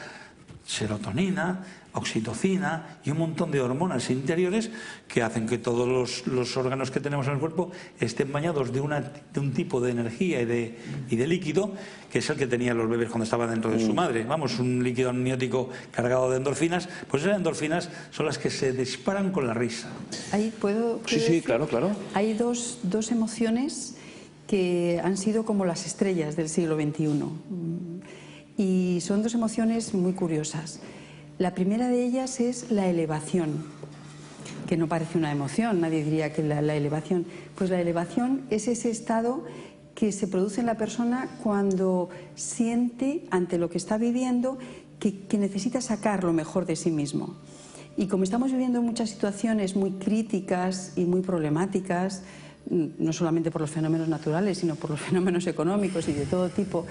serotonina, oxitocina y un montón de hormonas interiores que hacen que todos los órganos que tenemos en el cuerpo estén bañados de un tipo de energía y de líquido que es el que tenían los bebés cuando estaban dentro de su madre. Vamos, un líquido amniótico cargado de endorfinas. Pues esas endorfinas son las que se disparan con la risa. ¿Puedo Sí, decir? claro. Hay dos emociones que han sido como las estrellas del siglo XXI. Y son dos emociones muy curiosas. La primera de ellas es la elevación, que no parece una emoción, nadie diría que la elevación. Pues la elevación es ese estado que se produce en la persona cuando siente, ante lo que está viviendo, que necesita sacar lo mejor de sí mismo. Y como estamos viviendo muchas situaciones muy críticas y muy problemáticas, no solamente por los fenómenos naturales, sino por los fenómenos económicos y de todo tipo,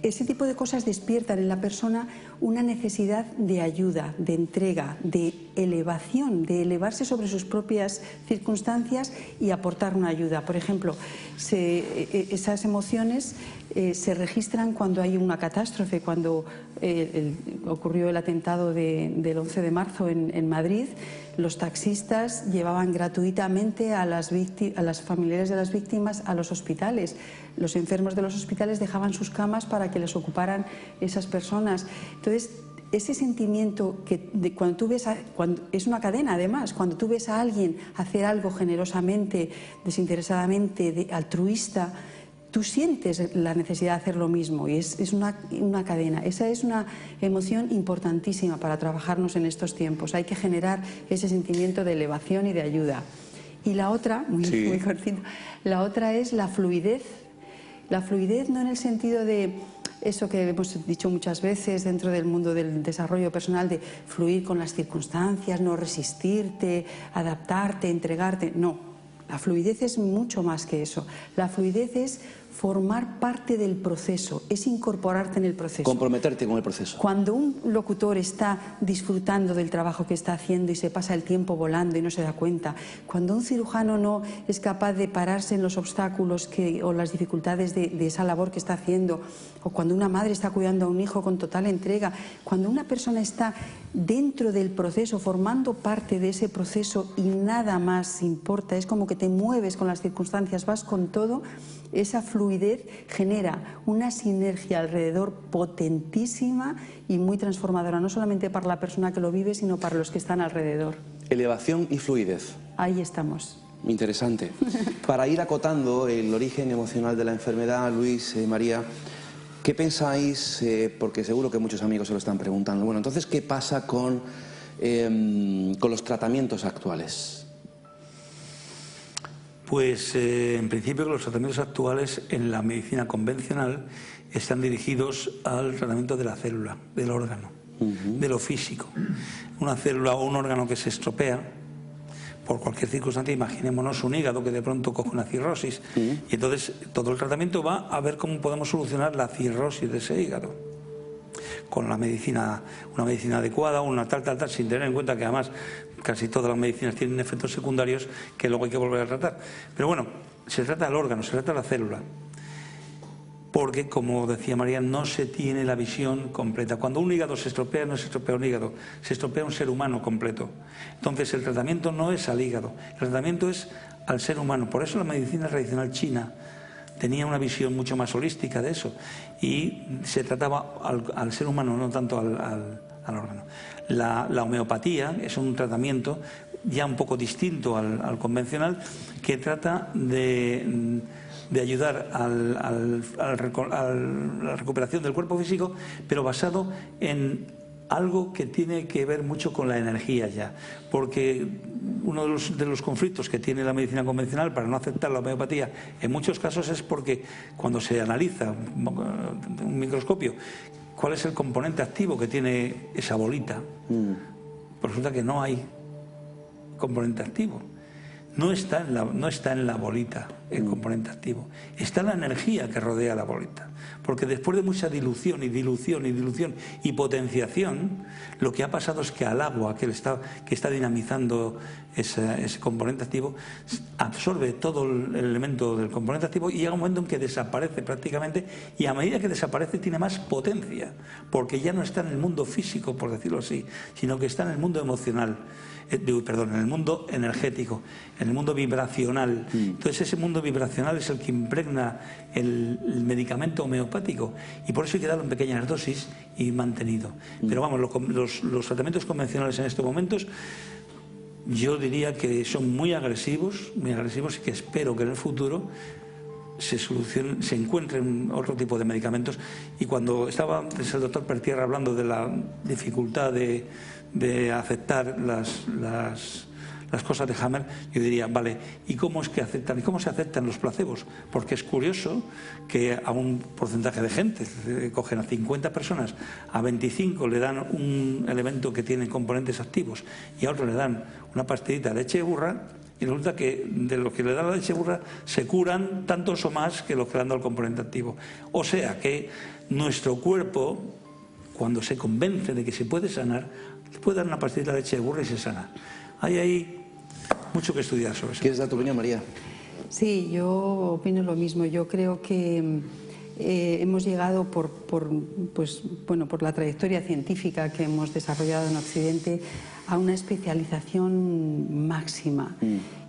ese tipo de cosas despiertan en la persona una necesidad de ayuda, de entrega, de elevación, de elevarse sobre sus propias circunstancias y aportar una ayuda. Por ejemplo, esas emociones se registran cuando hay una catástrofe, cuando ocurrió el atentado del 11 de marzo en Madrid. Los taxistas llevaban gratuitamente a las familiares de las víctimas a los hospitales. Los enfermos de los hospitales dejaban sus camas para que les ocuparan esas personas. Entonces, ese sentimiento cuando tú ves, es una cadena además, cuando tú ves a alguien hacer algo generosamente, desinteresadamente, altruista, tú sientes la necesidad de hacer lo mismo y es una cadena. Esa es una emoción importantísima para trabajarnos en estos tiempos. Hay que generar ese sentimiento de elevación y de ayuda. Y la otra, muy cortito, la otra es la fluidez. La fluidez no en el sentido de eso que hemos dicho muchas veces dentro del mundo del desarrollo personal, de fluir con las circunstancias, no resistirte, adaptarte, entregarte. No, la fluidez es mucho más que eso. La fluidez es formar parte del proceso, es incorporarte en el proceso. Comprometerte con el proceso. Cuando un locutor está disfrutando del trabajo que está haciendo y se pasa el tiempo volando y no se da cuenta, cuando un cirujano no es capaz de pararse en los obstáculos o las dificultades de esa labor que está haciendo, o cuando una madre está cuidando a un hijo con total entrega, cuando una persona está dentro del proceso, formando parte de ese proceso y nada más importa, es como que te mueves con las circunstancias, vas con todo, esa fluidez genera una sinergia alrededor potentísima y muy transformadora, no solamente para la persona que lo vive, sino para los que están alrededor. Elevación y fluidez. Ahí estamos. Interesante. Para ir acotando el origen emocional de la enfermedad, Luis, María, ¿qué pensáis? Porque seguro que muchos amigos se lo están preguntando. Bueno, entonces, ¿qué pasa con los tratamientos actuales? Pues en principio los tratamientos actuales en la medicina convencional están dirigidos al tratamiento de la célula, del órgano, de lo físico. Una célula o un órgano que se estropea por cualquier circunstancia, imaginémonos un hígado que de pronto coge una cirrosis, y entonces todo el tratamiento va a ver cómo podemos solucionar la cirrosis de ese hígado con la medicina, una medicina adecuada, una tal, sin tener en cuenta que además casi todas las medicinas tienen efectos secundarios que luego hay que volver a tratar. Pero bueno, se trata del órgano, se trata de la célula, porque, como decía María, no se tiene la visión completa. Cuando un hígado se estropea, no se estropea un hígado, se estropea un ser humano completo. Entonces el tratamiento no es al hígado, el tratamiento es al ser humano. Por eso la medicina tradicional china tenía una visión mucho más holística de eso y se trataba al ser humano, no tanto al órgano. La homeopatía es un tratamiento ya un poco distinto al convencional, que trata de ayudar a la recuperación del cuerpo físico, pero basado en algo que tiene que ver mucho con la energía ya, porque uno de los conflictos que tiene la medicina convencional para no aceptar la homeopatía en muchos casos es porque cuando se analiza un microscopio cuál es el componente activo que tiene esa bolita, pues resulta que no hay componente activo. No está en la bolita el componente activo, está la energía que rodea la bolita. Porque después de mucha dilución y potenciación, lo que ha pasado es que al agua que está dinamizando ese componente activo, absorbe todo el elemento del componente activo y llega un momento en que desaparece prácticamente, y a medida que desaparece tiene más potencia, porque ya no está en el mundo físico, por decirlo así, sino que está en el mundo emocional. En el mundo energético, en el mundo vibracional. Entonces ese mundo vibracional es el que impregna el medicamento homeopático, y por eso hay que darlo en pequeñas dosis y mantenido. Pero vamos, los tratamientos convencionales en estos momentos yo diría que son muy agresivos y que espero que en el futuro se encuentren otro tipo de medicamentos. Y cuando estaba antes el doctor Pertierra hablando de la dificultad de aceptar las cosas de Hammer, yo diría, vale, ¿y cómo es que aceptan? ¿Y cómo se aceptan los placebos? Porque es curioso que a un porcentaje de gente, cogen a 50 personas, a 25 le dan un elemento que tiene componentes activos y a otro le dan una pastillita de leche de burra, y resulta que de los que le dan la leche de burra se curan tantos o más que los que le han dado el componente activo. O sea que nuestro cuerpo, cuando se convence de que se puede sanar, puede dar una pastillita de leche de burra y se sana. Hay ahí mucho que estudiar sobre eso. ¿Quieres dar tu opinión, María? Sí, yo opino lo mismo. Yo creo que hemos llegado por la trayectoria científica que hemos desarrollado en Occidente a una especialización máxima.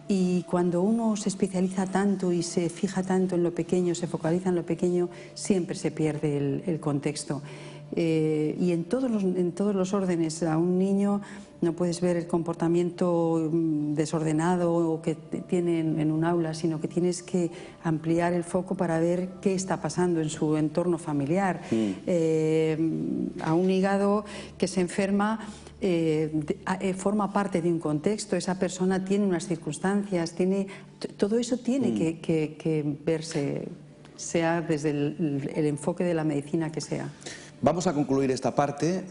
Y cuando uno se especializa tanto y se fija tanto en lo pequeño, se focaliza en lo pequeño, siempre se pierde el contexto. Y en todos los órdenes. A un niño no puedes ver el comportamiento desordenado que tiene en un aula, sino que tienes que ampliar el foco para ver qué está pasando en su entorno familiar. A un hígado que se enferma forma parte de un contexto, esa persona tiene unas circunstancias, todo eso tiene que verse, sea desde el enfoque de la medicina que sea. Vamos a concluir esta parte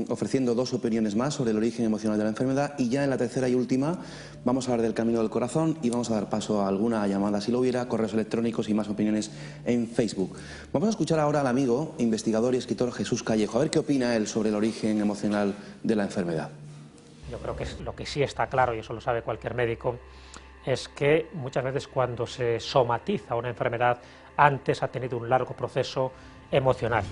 ofreciendo dos opiniones más sobre el origen emocional de la enfermedad, y ya en la tercera y última vamos a hablar del camino del corazón y vamos a dar paso a alguna llamada si lo hubiera, correos electrónicos y más opiniones en Facebook. Vamos a escuchar ahora al amigo, investigador y escritor Jesús Callejo, a ver qué opina él sobre el origen emocional de la enfermedad. Yo creo que lo que sí está claro, y eso lo sabe cualquier médico, es que muchas veces cuando se somatiza una enfermedad, antes ha tenido un largo proceso emocional.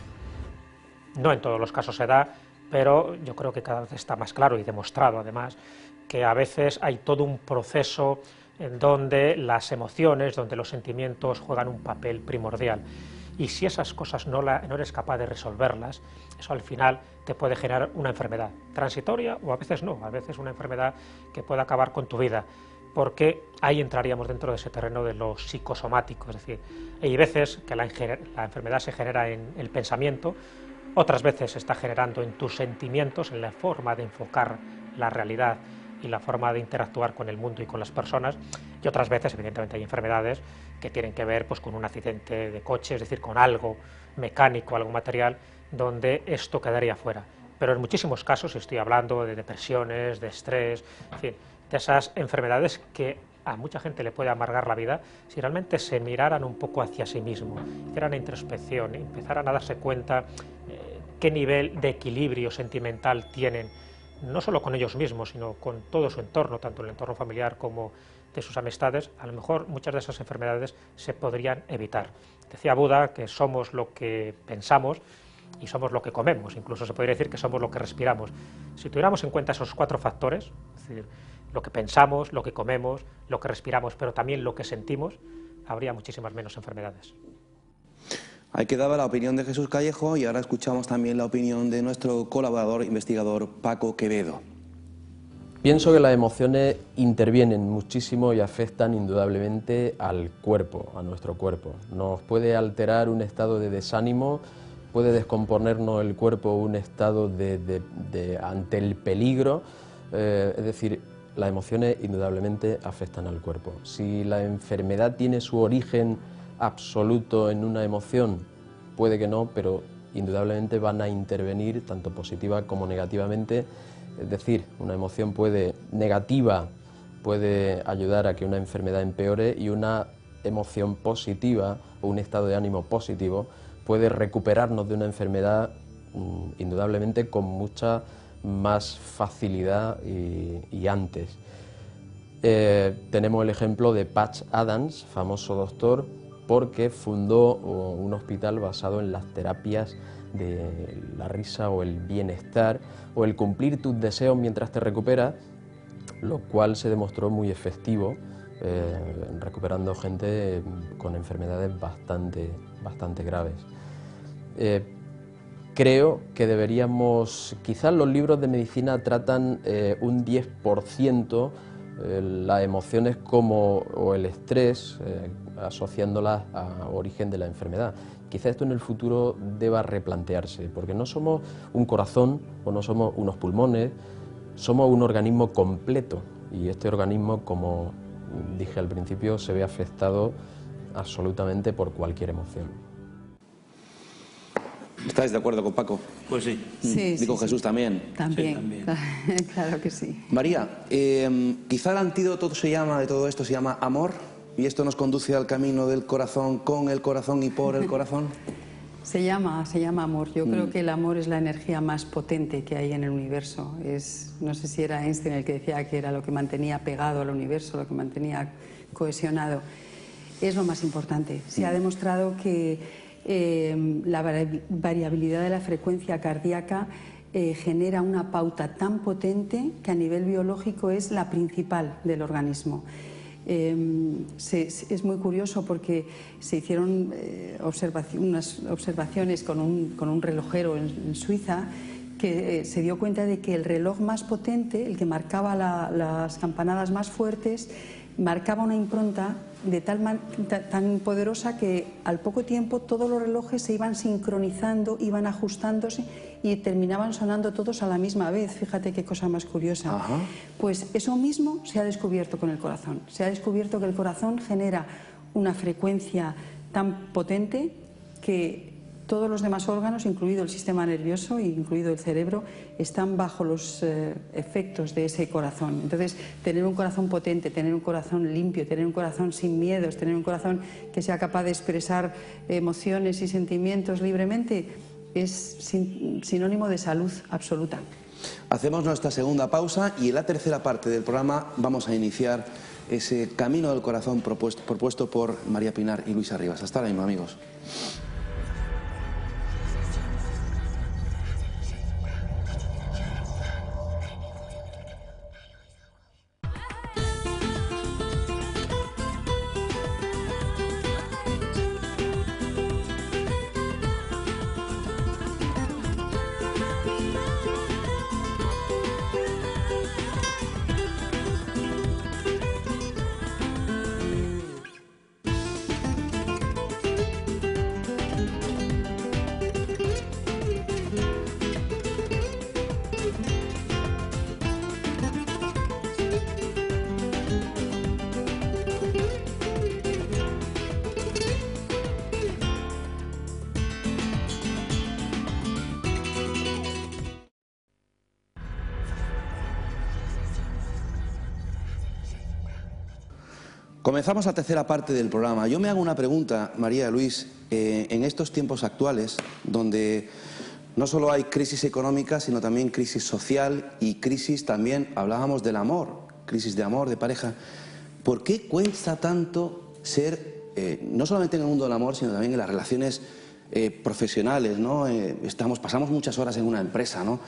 No en todos los casos se da, pero yo creo que cada vez está más claro y demostrado además que a veces hay todo un proceso en donde las emociones, donde los sentimientos juegan un papel primordial. Y si esas cosas no eres capaz de resolverlas, eso al final te puede generar una enfermedad transitoria o a veces no, a veces una enfermedad que puede acabar con tu vida, porque ahí entraríamos dentro de ese terreno de lo psicosomático, es decir, hay veces que la enfermedad se genera en el pensamiento, otras veces se está generando en tus sentimientos, en la forma de enfocar la realidad y la forma de interactuar con el mundo y con las personas, y otras veces, evidentemente, hay enfermedades que tienen que ver pues, con un accidente de coche, es decir, con algo mecánico, algo material, donde esto quedaría fuera. Pero en muchísimos casos estoy hablando de depresiones, de estrés, en fin, de esas enfermedades que a mucha gente le puede amargar la vida si realmente se miraran un poco hacia sí mismo, hicieran una introspección, empezaran a darse cuenta qué nivel de equilibrio sentimental tienen, no solo con ellos mismos, sino con todo su entorno, tanto el entorno familiar como de sus amistades. A lo mejor muchas de esas enfermedades se podrían evitar. Decía Buda que somos lo que pensamos y somos lo que comemos, incluso se podría decir que somos lo que respiramos. Si tuviéramos en cuenta esos 4 factores, es decir, lo que pensamos, lo que comemos, lo que respiramos, pero también lo que sentimos, habría muchísimas menos enfermedades. Ahí quedaba la opinión de Jesús Callejo y ahora escuchamos también la opinión de nuestro colaborador investigador Paco Quevedo. Pienso que las emociones intervienen muchísimo y afectan indudablemente al cuerpo, a nuestro cuerpo. Nos puede alterar un estado de desánimo, puede descomponernos el cuerpo un estado ante el peligro, es decir, las emociones indudablemente afectan al cuerpo. Si la enfermedad tiene su origen absoluto en una emoción, puede que no, pero indudablemente van a intervenir tanto positiva como negativamente. Es decir, una emoción negativa puede ayudar a que una enfermedad empeore y una emoción positiva o un estado de ánimo positivo puede recuperarnos de una enfermedad indudablemente con mucha más facilidad y antes. Tenemos el ejemplo de Patch Adams, famoso doctor, porque fundó un hospital basado en las terapias de la risa o el bienestar o el cumplir tus deseos mientras te recuperas, lo cual se demostró muy efectivo, recuperando gente con enfermedades bastante graves. Creo que deberíamos, quizás los libros de medicina tratan un 10% las emociones o el estrés, asociándolas a origen de la enfermedad. Quizás esto en el futuro deba replantearse, porque no somos un corazón o no somos unos pulmones, somos un organismo completo y este organismo, como dije al principio, se ve afectado absolutamente por cualquier emoción. ¿Estáis de acuerdo con Paco? Pues sí. Sí, ¿Y con Jesús también? También, Sí, también. claro que sí. María, quizá el antídoto de todo esto se llama amor, y esto nos conduce al camino del corazón, con el corazón y por el corazón. Se llama amor. Yo creo que el amor es la energía más potente que hay en el universo. No sé si era Einstein el que decía que era lo que mantenía pegado al universo, lo que mantenía cohesionado. Es lo más importante. Se ha demostrado que la variabilidad de la frecuencia cardíaca genera una pauta tan potente que a nivel biológico es la principal del organismo. Es muy curioso porque se hicieron unas observaciones con un relojero en Suiza que se dio cuenta de que el reloj más potente, el que marcaba las campanadas más fuertes, marcaba una impronta tan poderosa que al poco tiempo todos los relojes se iban sincronizando, iban ajustándose y terminaban sonando todos a la misma vez. Fíjate qué cosa más curiosa. Ajá. Pues eso mismo se ha descubierto con el corazón. Se ha descubierto que el corazón genera una frecuencia tan potente que todos los demás órganos, incluido el sistema nervioso e incluido el cerebro, están bajo los efectos de ese corazón. Entonces, tener un corazón potente, tener un corazón limpio, tener un corazón sin miedos, tener un corazón que sea capaz de expresar emociones y sentimientos libremente, es sinónimo de salud absoluta. Hacemos nuestra segunda pausa y en la tercera parte del programa vamos a iniciar ese camino del corazón propuesto por María Pinar y Luisa Rivas. Hasta ahora mismo, amigos. Comenzamos la tercera parte del programa. Yo me hago una pregunta, María Luis, en estos tiempos actuales, donde no solo hay crisis económica, sino también crisis social y crisis también, hablábamos del amor, crisis de amor, de pareja. ¿Por qué cuesta tanto ser, no solamente en el mundo del amor, sino también en las relaciones profesionales, ¿no? Pasamos muchas horas en una empresa, ¿no?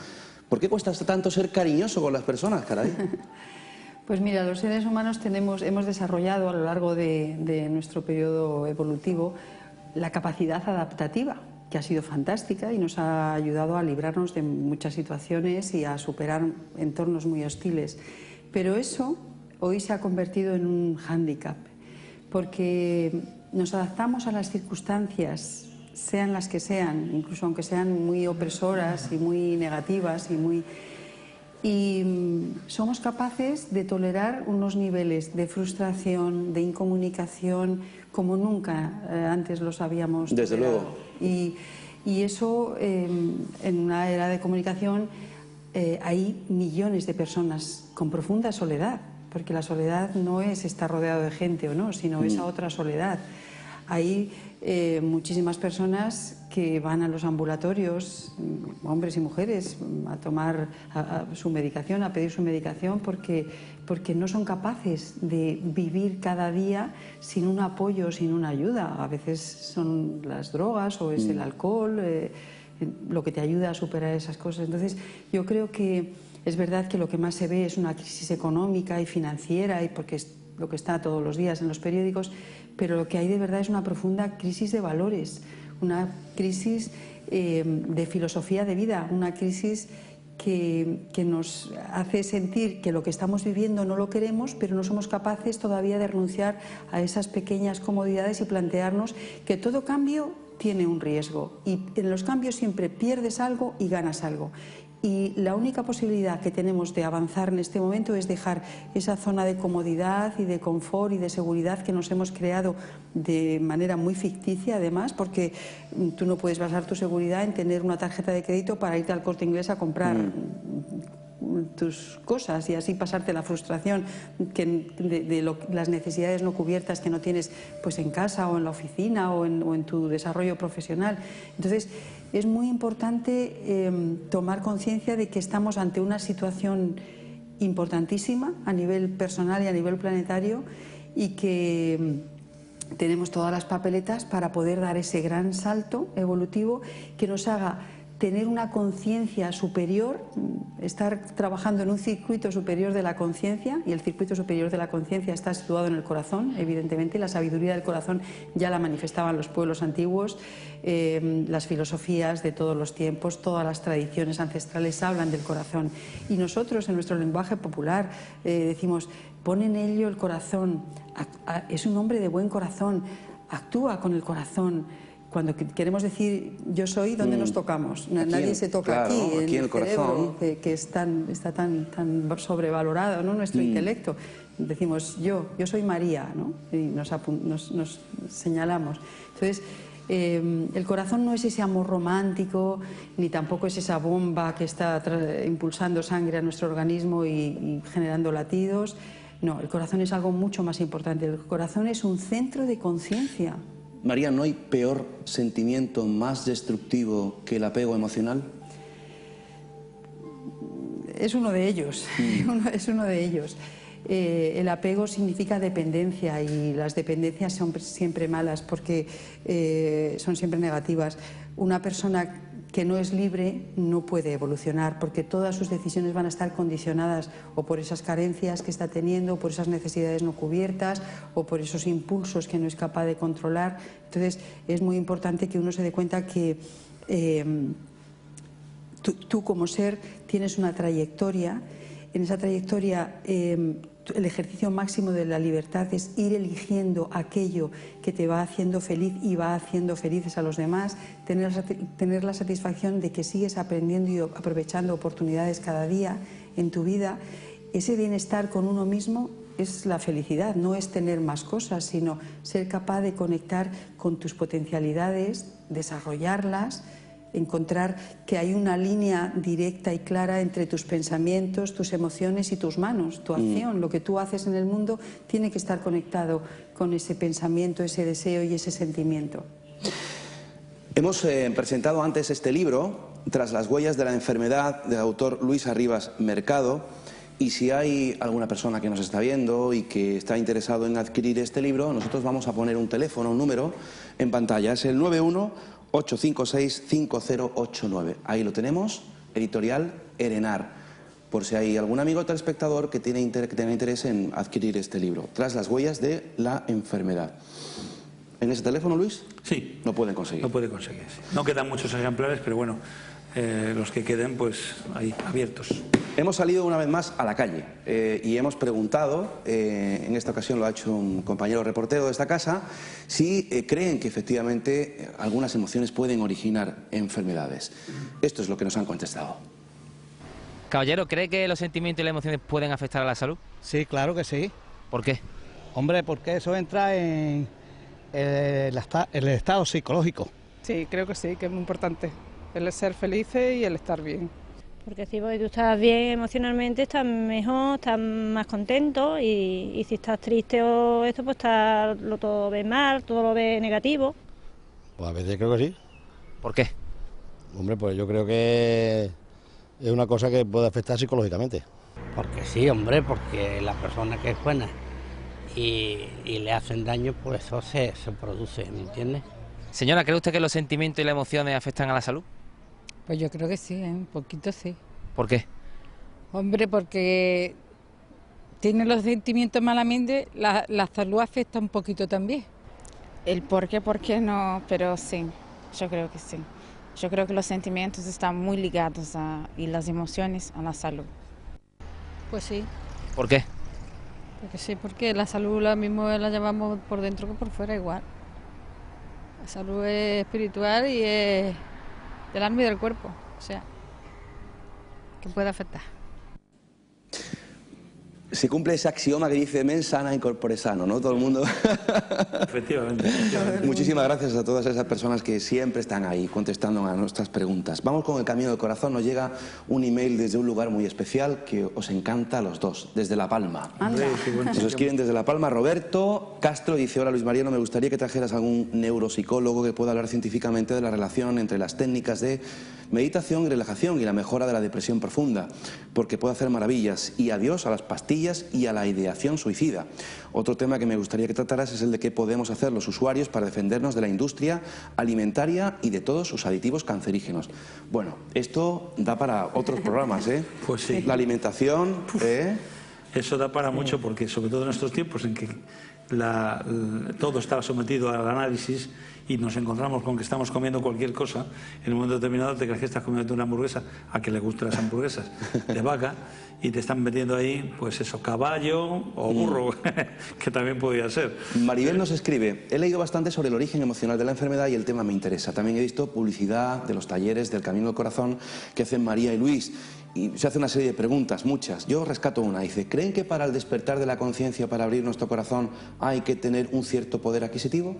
¿Por qué cuesta tanto ser cariñoso con las personas, caray? Pues mira, los seres humanos hemos desarrollado a lo largo de nuestro periodo evolutivo la capacidad adaptativa, que ha sido fantástica y nos ha ayudado a librarnos de muchas situaciones y a superar entornos muy hostiles. Pero eso hoy se ha convertido en un hándicap, porque nos adaptamos a las circunstancias, sean las que sean, incluso aunque sean muy opresoras y muy negativas y somos capaces de tolerar unos niveles de frustración, de incomunicación, como nunca antes los habíamos tolerado. Desde luego. Y eso, en una era de comunicación, hay millones de personas con profunda soledad, porque la soledad no es estar rodeado de gente o no, sino esa otra soledad. Hay muchísimas personas que van a los ambulatorios, hombres y mujeres, a tomar su medicación, a pedir su medicación, porque no son capaces de vivir cada día sin un apoyo, sin una ayuda. A veces son las drogas o es el alcohol lo que te ayuda a superar esas cosas. Entonces, yo creo que es verdad que lo que más se ve es una crisis económica y financiera, y porque es lo que está todos los días en los periódicos, pero lo que hay de verdad es una profunda crisis de valores, una crisis de filosofía de vida, una crisis que nos hace sentir que lo que estamos viviendo no lo queremos, pero no somos capaces todavía de renunciar a esas pequeñas comodidades y plantearnos que todo cambio tiene un riesgo, y en los cambios siempre pierdes algo y ganas algo. Y la única posibilidad que tenemos de avanzar en este momento es dejar esa zona de comodidad y de confort y de seguridad que nos hemos creado de manera muy ficticia, además, porque tú no puedes basar tu seguridad en tener una tarjeta de crédito para irte al Corte Inglés a comprar tus cosas y así pasarte la frustración de las necesidades no cubiertas que no tienes pues en casa o en la oficina o en tu desarrollo profesional. Entonces, es muy importante tomar conciencia de que estamos ante una situación importantísima a nivel personal y a nivel planetario, y que tenemos todas las papeletas para poder dar ese gran salto evolutivo que nos haga tener una conciencia superior, estar trabajando en un circuito superior de la conciencia, y el circuito superior de la conciencia está situado en el corazón, evidentemente, y la sabiduría del corazón ya la manifestaban los pueblos antiguos, las filosofías de todos los tiempos, todas las tradiciones ancestrales hablan del corazón, y nosotros en nuestro lenguaje popular decimos, pon en ello el corazón, es un hombre de buen corazón, actúa con el corazón. Cuando queremos decir yo soy, ¿dónde nos tocamos? Nadie se toca, claro, aquí en el cerebro, que está tan sobrevalorado, ¿no? Nuestro intelecto. Decimos yo soy María, ¿no? Y nos señalamos. Entonces, El corazón no es ese amor romántico, ni tampoco es esa bomba que está impulsando sangre a nuestro organismo y generando latidos. No, el corazón es algo mucho más importante. El corazón es un centro de conciencia. María, ¿no hay peor sentimiento más destructivo que el apego emocional? Es uno de ellos, es uno de ellos. El apego significa dependencia y las dependencias son siempre malas porque son siempre negativas. Una persona que no es libre no puede evolucionar porque todas sus decisiones van a estar condicionadas o por esas carencias que está teniendo, o por esas necesidades no cubiertas o por esos impulsos que no es capaz de controlar. Entonces es muy importante que uno se dé cuenta que tú como ser tienes una trayectoria. En esa trayectoria el ejercicio máximo de la libertad es ir eligiendo aquello que te va haciendo feliz y va haciendo felices a los demás, tener la satisfacción de que sigues aprendiendo y aprovechando oportunidades cada día en tu vida. Ese bienestar con uno mismo es la felicidad, no es tener más cosas, sino ser capaz de conectar con tus potencialidades, desarrollarlas, encontrar que hay una línea directa y clara entre tus pensamientos, tus emociones y tus manos, tu acción. Lo que tú haces en el mundo tiene que estar conectado con ese pensamiento, ese deseo y ese sentimiento. Hemos presentado antes este libro, Tras las huellas de la enfermedad, del autor Luis Arribas Mercado, y si hay alguna persona que nos está viendo y que está interesado en adquirir este libro, nosotros vamos a poner un teléfono, un número en pantalla, es el 91-856-5089. Ahí lo tenemos, editorial Erenar, por si hay algún amigo o telespectador que tenga interés en adquirir este libro, Tras las huellas de la enfermedad. ¿En ese teléfono, Luis? Sí. Lo pueden conseguir. Lo puede conseguir, sí. No quedan muchos ejemplares, pero bueno, los que queden, pues ahí, abiertos. Hemos salido una vez más a la calle y hemos preguntado, en esta ocasión lo ha hecho un compañero reportero de esta casa, si creen que efectivamente algunas emociones pueden originar enfermedades. Esto es lo que nos han contestado. Caballero, ¿cree que los sentimientos y las emociones pueden afectar a la salud? Sí, claro que sí. ¿Por qué? Hombre, porque eso entra en el estado psicológico. Sí, creo que sí, que es muy importante. El ser felices y el estar bien. Porque si tú estás bien emocionalmente, estás mejor, estás más contento y si estás triste o esto, pues todo ves mal, todo lo ves negativo. Pues a veces creo que sí. ¿Por qué? Hombre, pues yo creo que es una cosa que puede afectar psicológicamente. Porque sí, hombre, porque la persona que es buena y le hacen daño, pues eso se produce, ¿me entiendes? Señora, ¿cree usted que los sentimientos y las emociones afectan a la salud? Pues yo creo que sí, un poquito sí. ¿Por qué? Hombre, porque tiene los sentimientos malamente, la salud afecta un poquito también. El por qué no, pero sí, yo creo que sí. Yo creo que los sentimientos están muy ligados y las emociones a la salud. Pues sí. ¿Por qué? Porque sí, porque la salud la mismo la llevamos por dentro que por fuera igual. La salud es espiritual y es del alma y del cuerpo, o sea, que puede afectar. Se cumple ese axioma que dice mens sana in corpore sano, ¿no? Todo el mundo. Efectivamente. Muchísimas gracias a todas esas personas que siempre están ahí contestando a nuestras preguntas. Vamos con el camino del corazón. Nos llega un email desde un lugar muy especial que os encanta a los dos, desde La Palma. Nos escriben desde La Palma. Roberto Castro dice: hola Luis Mariano, me gustaría que trajeras algún neuropsicólogo que pueda hablar científicamente de la relación entre las técnicas de meditación y relajación y la mejora de la depresión profunda, porque puede hacer maravillas. Y adiós a las pastillas y a la ideación suicida. Otro tema que me gustaría que trataras es el de qué podemos hacer los usuarios para defendernos de la industria alimentaria y de todos sus aditivos cancerígenos. Bueno, esto da para otros programas, ¿eh? Pues sí. La alimentación, Eso da para mucho porque, sobre todo en estos tiempos en que todo está sometido al análisis y nos encontramos con que estamos comiendo cualquier cosa, en un momento determinado te crees que estás comiendo una hamburguesa, a que le gustan las hamburguesas de vaca, y te están metiendo ahí, pues eso, caballo o burro, que también podría ser. Maribel nos escribe: he leído bastante sobre el origen emocional de la enfermedad y el tema me interesa. También he visto publicidad de los talleres del Camino del Corazón que hacen María y Luis. Y se hace una serie de preguntas, muchas. Yo rescato una. Dice: ¿creen que para el despertar de la conciencia, para abrir nuestro corazón, hay que tener un cierto poder adquisitivo?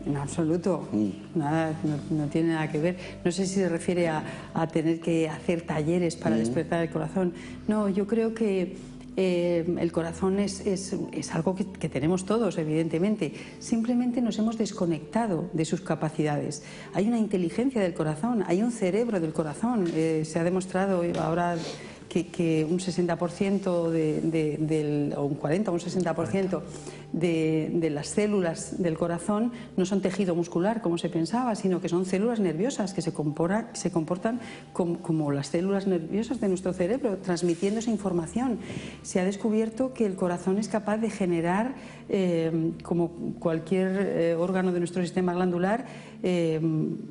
En absoluto, nada, no tiene nada que ver. No sé si se refiere a tener que hacer talleres para despertar el corazón. No, yo creo que el corazón es algo que tenemos todos, evidentemente. Simplemente nos hemos desconectado de sus capacidades. Hay una inteligencia del corazón, hay un cerebro del corazón. Se ha demostrado ahora que un 60% o un 40 o un 60% de las células del corazón no son tejido muscular como se pensaba, sino que son células nerviosas que se comportan como las células nerviosas de nuestro cerebro, transmitiendo esa información. Se ha descubierto que el corazón es capaz de generar, como cualquier órgano de nuestro sistema glandular,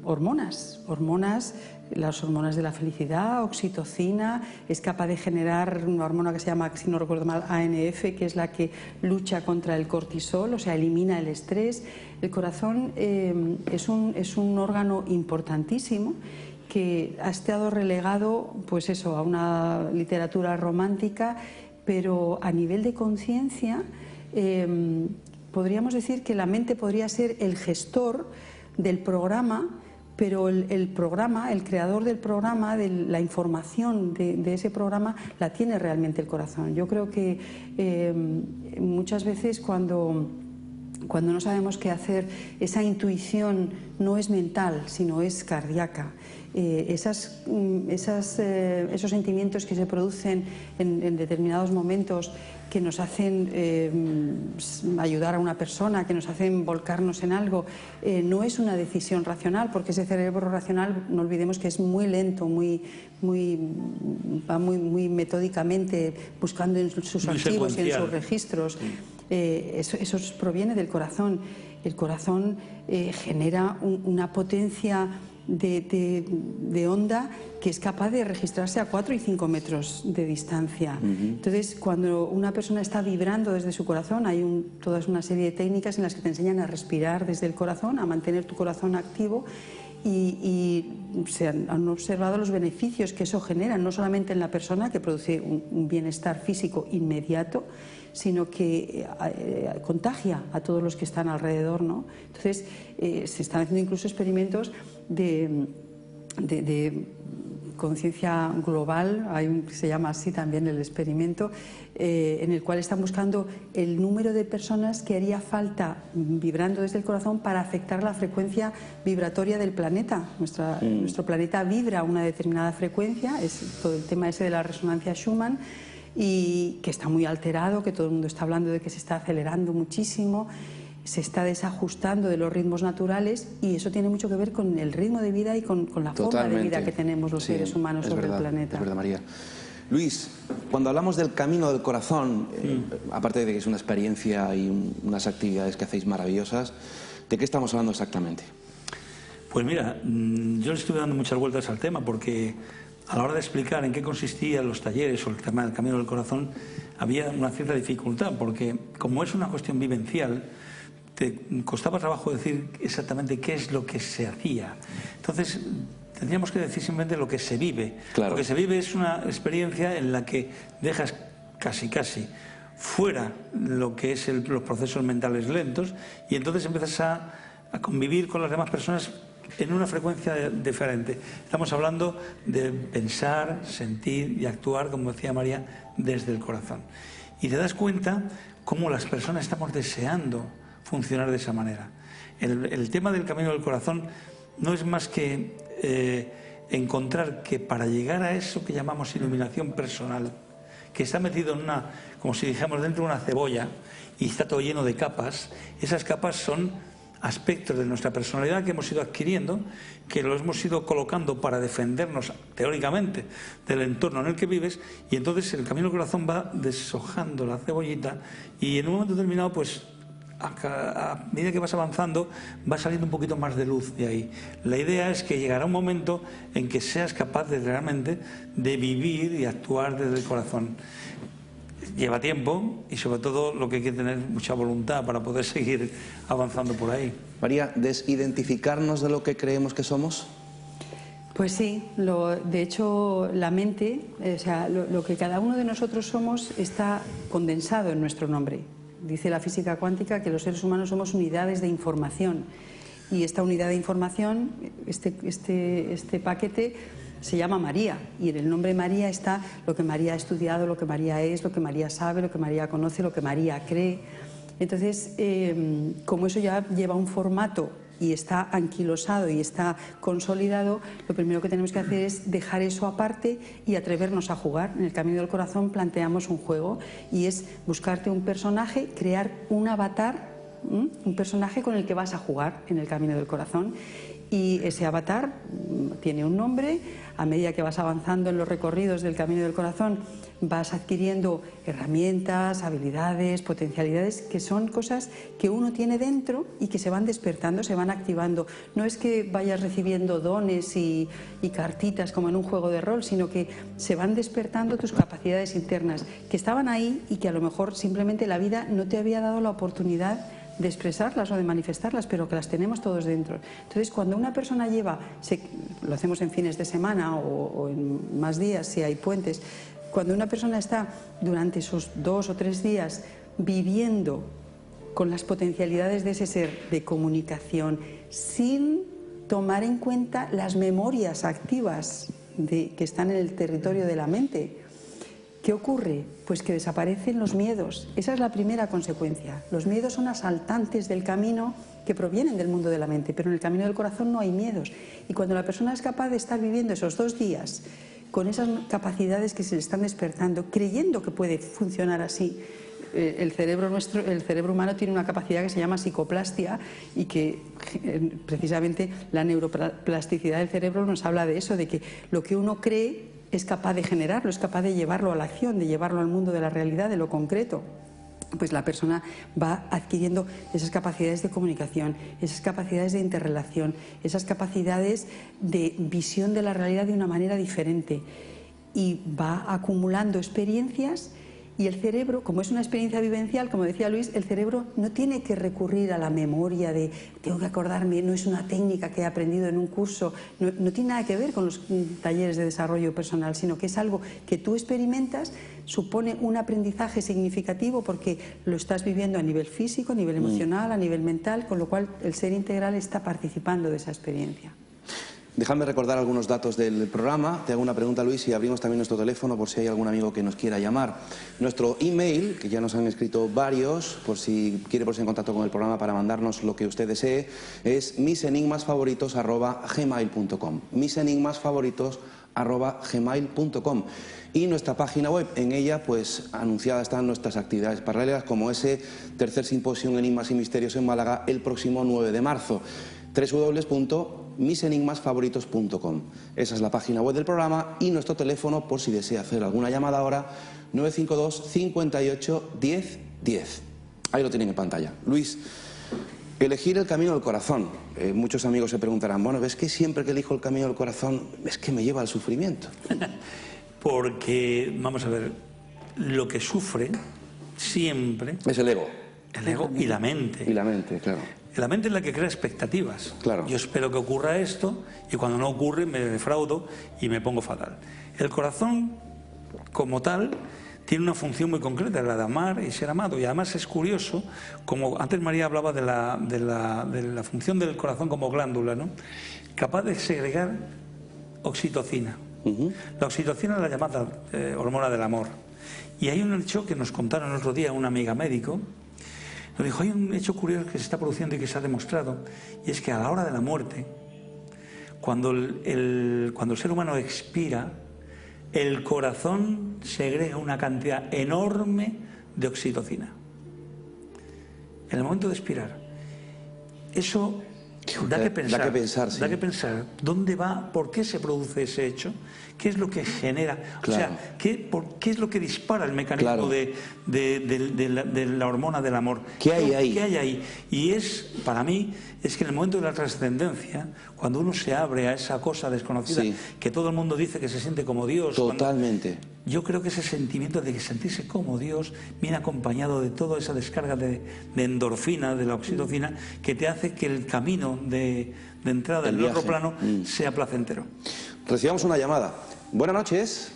hormonas, las hormonas de la felicidad, oxitocina, es capaz de generar una hormona que se llama, si no recuerdo mal, ANF, que es la que lucha contra el cortisol, o sea, elimina el estrés. El corazón es un órgano importantísimo que ha estado relegado, pues eso, a una literatura romántica, pero a nivel de conciencia podríamos decir que la mente podría ser el gestor del programa, pero el programa, el creador del programa, de la información de ese programa, la tiene realmente el corazón. Yo creo que muchas veces cuando no sabemos qué hacer, esa intuición no es mental, sino es cardíaca. Esos sentimientos que se producen en determinados momentos, que nos hacen ayudar a una persona, que nos hacen volcarnos en algo, no es una decisión racional, porque ese cerebro racional, no olvidemos que es muy lento, va muy metódicamente buscando en sus archivos y en sus registros. Eso proviene del corazón. El corazón genera una potencia de onda que es capaz de registrarse a 4 y 5 metros de distancia. Entonces, cuando una persona está vibrando desde su corazón, hay toda una serie de técnicas en las que te enseñan a respirar desde el corazón, a mantener tu corazón activo, y se han observado los beneficios que eso genera, no solamente en la persona, que produce un bienestar físico inmediato, sino que contagia a todos los que están alrededor, ¿no? Entonces, se están haciendo incluso experimentos de conciencia global, se llama así también el experimento, en el cual están buscando el número de personas que haría falta vibrando desde el corazón para afectar la frecuencia vibratoria del planeta. Nuestro planeta vibra a una determinada frecuencia, es todo el tema ese de la resonancia Schumann, y que está muy alterado, que todo el mundo está hablando de que se está acelerando muchísimo, se está desajustando de los ritmos naturales, y eso tiene mucho que ver con el ritmo de vida y con la forma de vida que tenemos los seres humanos sobre el planeta. Es verdad, María. Luis, cuando hablamos del camino del corazón, aparte de que es una experiencia y unas actividades que hacéis maravillosas, ¿de qué estamos hablando exactamente? Pues mira, yo le estuve dando muchas vueltas al tema, porque a la hora de explicar en qué consistían los talleres o el tema del camino del corazón, había una cierta dificultad, porque como es una cuestión vivencial, te costaba trabajo decir exactamente qué es lo que se hacía. Entonces, tendríamos que decir simplemente lo que se vive. Claro. Lo que se vive es una experiencia en la que dejas casi fuera lo que es los procesos mentales lentos, y entonces empiezas a convivir con las demás personas en una frecuencia diferente. Estamos hablando de pensar, sentir y actuar, como decía María, desde el corazón. Y te das cuenta cómo las personas estamos deseando funcionar de esa manera. El tema del camino del corazón no es más que encontrar que para llegar a eso que llamamos iluminación personal, que está metido en como si dijéramos dentro de una cebolla, y está todo lleno de capas, esas capas son aspectos de nuestra personalidad que hemos ido adquiriendo, que los hemos ido colocando para defendernos teóricamente del entorno en el que vives, y entonces el camino del corazón va deshojando la cebollita, y en un momento determinado, pues a medida que vas avanzando, va saliendo un poquito más de luz de ahí. La idea es que llegará un momento en que seas capaz de realmente de vivir y actuar desde el corazón. Lleva tiempo, y sobre todo lo que hay que tener mucha voluntad para poder seguir avanzando por ahí. María, ¿desidentificarnos de lo que creemos que somos? Pues sí, de hecho la mente, o sea, lo que cada uno de nosotros somos está condensado en nuestro nombre. Dice la física cuántica que los seres humanos somos unidades de información, Y esta unidad de información, este paquete, se llama María, y en el nombre María está lo que María ha estudiado, lo que María es, lo que María sabe, lo que María conoce, lo que María cree. Entonces, como eso ya lleva un formato y está anquilosado y está consolidado, lo primero que tenemos que hacer es dejar eso aparte y atrevernos a jugar. En el Camino del Corazón planteamos un juego y es buscarte un personaje, crear un avatar, un personaje con el que vas a jugar en el Camino del Corazón. Y ese avatar tiene un nombre. A medida que vas avanzando en los recorridos del Camino del Corazón, vas adquiriendo herramientas, habilidades, potencialidades, que son cosas que uno tiene dentro y que se van despertando, se van activando. No es que vayas recibiendo dones y cartitas como en un juego de rol, sino que se van despertando tus capacidades internas, que estaban ahí y que a lo mejor simplemente la vida no te había dado la oportunidad de expresarlas o de manifestarlas, pero que las tenemos todos dentro. Entonces, cuando una persona lleva, lo hacemos en fines de semana o en más días si hay puentes, cuando una persona está durante esos 2 o 3 días viviendo con las potencialidades de ese ser de comunicación, sin tomar en cuenta las memorias activas que están en el territorio de la mente, ¿qué ocurre? Pues que desaparecen los miedos. Esa es la primera consecuencia. Los miedos son asaltantes del camino que provienen del mundo de la mente, pero en el Camino del Corazón no hay miedos. Y cuando la persona es capaz de estar viviendo esos 2 días con esas capacidades que se le están despertando, creyendo que puede funcionar así, el cerebro humano tiene una capacidad que se llama psicoplastia y que precisamente la neuroplasticidad del cerebro nos habla de eso, de que lo que uno cree es capaz de generarlo, es capaz de llevarlo a la acción, de llevarlo al mundo de la realidad, de lo concreto. Pues la persona va adquiriendo esas capacidades de comunicación, esas capacidades de interrelación, esas capacidades de visión de la realidad de una manera diferente y va acumulando experiencias. Y el cerebro, como es una experiencia vivencial, como decía Luis, el cerebro no tiene que recurrir a la memoria de tengo que acordarme, no es una técnica que he aprendido en un curso, no tiene nada que ver con los talleres de desarrollo personal, sino que es algo que tú experimentas, supone un aprendizaje significativo porque lo estás viviendo a nivel físico, a nivel emocional, a nivel mental, con lo cual el ser integral está participando de esa experiencia. Déjame recordar algunos datos del programa. Te hago una pregunta, Luis, y abrimos también nuestro teléfono por si hay algún amigo que nos quiera llamar. Nuestro email, que ya nos han escrito varios, por si quiere ponerse en contacto con el programa para mandarnos lo que usted desee, es misenigmasfavoritos@gmail.com. misenigmasfavoritos@gmail.com. Y nuestra página web, en ella pues anunciadas están nuestras actividades paralelas, como ese tercer simposio Enigmas y Misterios en Málaga el próximo 9 de marzo. www.misenigmasfavoritos.com. Esa es la página web del programa y nuestro teléfono, por si desea hacer alguna llamada ahora, 952 58 10 10. Ahí lo tienen en pantalla. Luis, elegir el camino del corazón. Muchos amigos se preguntarán, bueno, ¿ves que siempre que elijo el camino del corazón es que me lleva al sufrimiento? Porque, vamos a ver, lo que sufre siempre es el ego. El ego y la mente. Y la mente, claro. La mente es la que crea expectativas. Claro. Yo espero que ocurra esto y cuando no ocurre me defraudo y me pongo fatal. El corazón, como tal, tiene una función muy concreta, la de amar y ser amado. Y además es curioso, como antes María hablaba de la función del corazón como glándula, ¿no? Capaz de segregar oxitocina. La oxitocina es la llamada hormona del amor. Y hay un hecho que nos contaron el otro día una amiga médico. Nos dijo, hay un hecho curioso que se está produciendo y que se ha demostrado, y es que a la hora de la muerte, cuando el ser humano expira, el corazón segrega una cantidad enorme de oxitocina. En el momento de expirar. Eso da que pensar. Da que pensar, sí. Da que pensar. ¿Dónde va? ¿Por qué se produce ese hecho? ¿Qué es lo que genera? Claro. O sea, ¿qué es lo que dispara el mecanismo de la hormona del amor? ¿Qué hay ahí? ¿Qué hay ahí? Y para mí, es que en el momento de la trascendencia, cuando uno se abre a esa cosa desconocida, sí, que todo el mundo dice que se siente como Dios. Totalmente. Yo creo que ese sentimiento de sentirse como Dios viene acompañado de toda esa descarga de endorfina, de la oxitocina, que te hace que el camino de entrada del otro plano sea placentero. Recibamos una llamada. Buenas noches.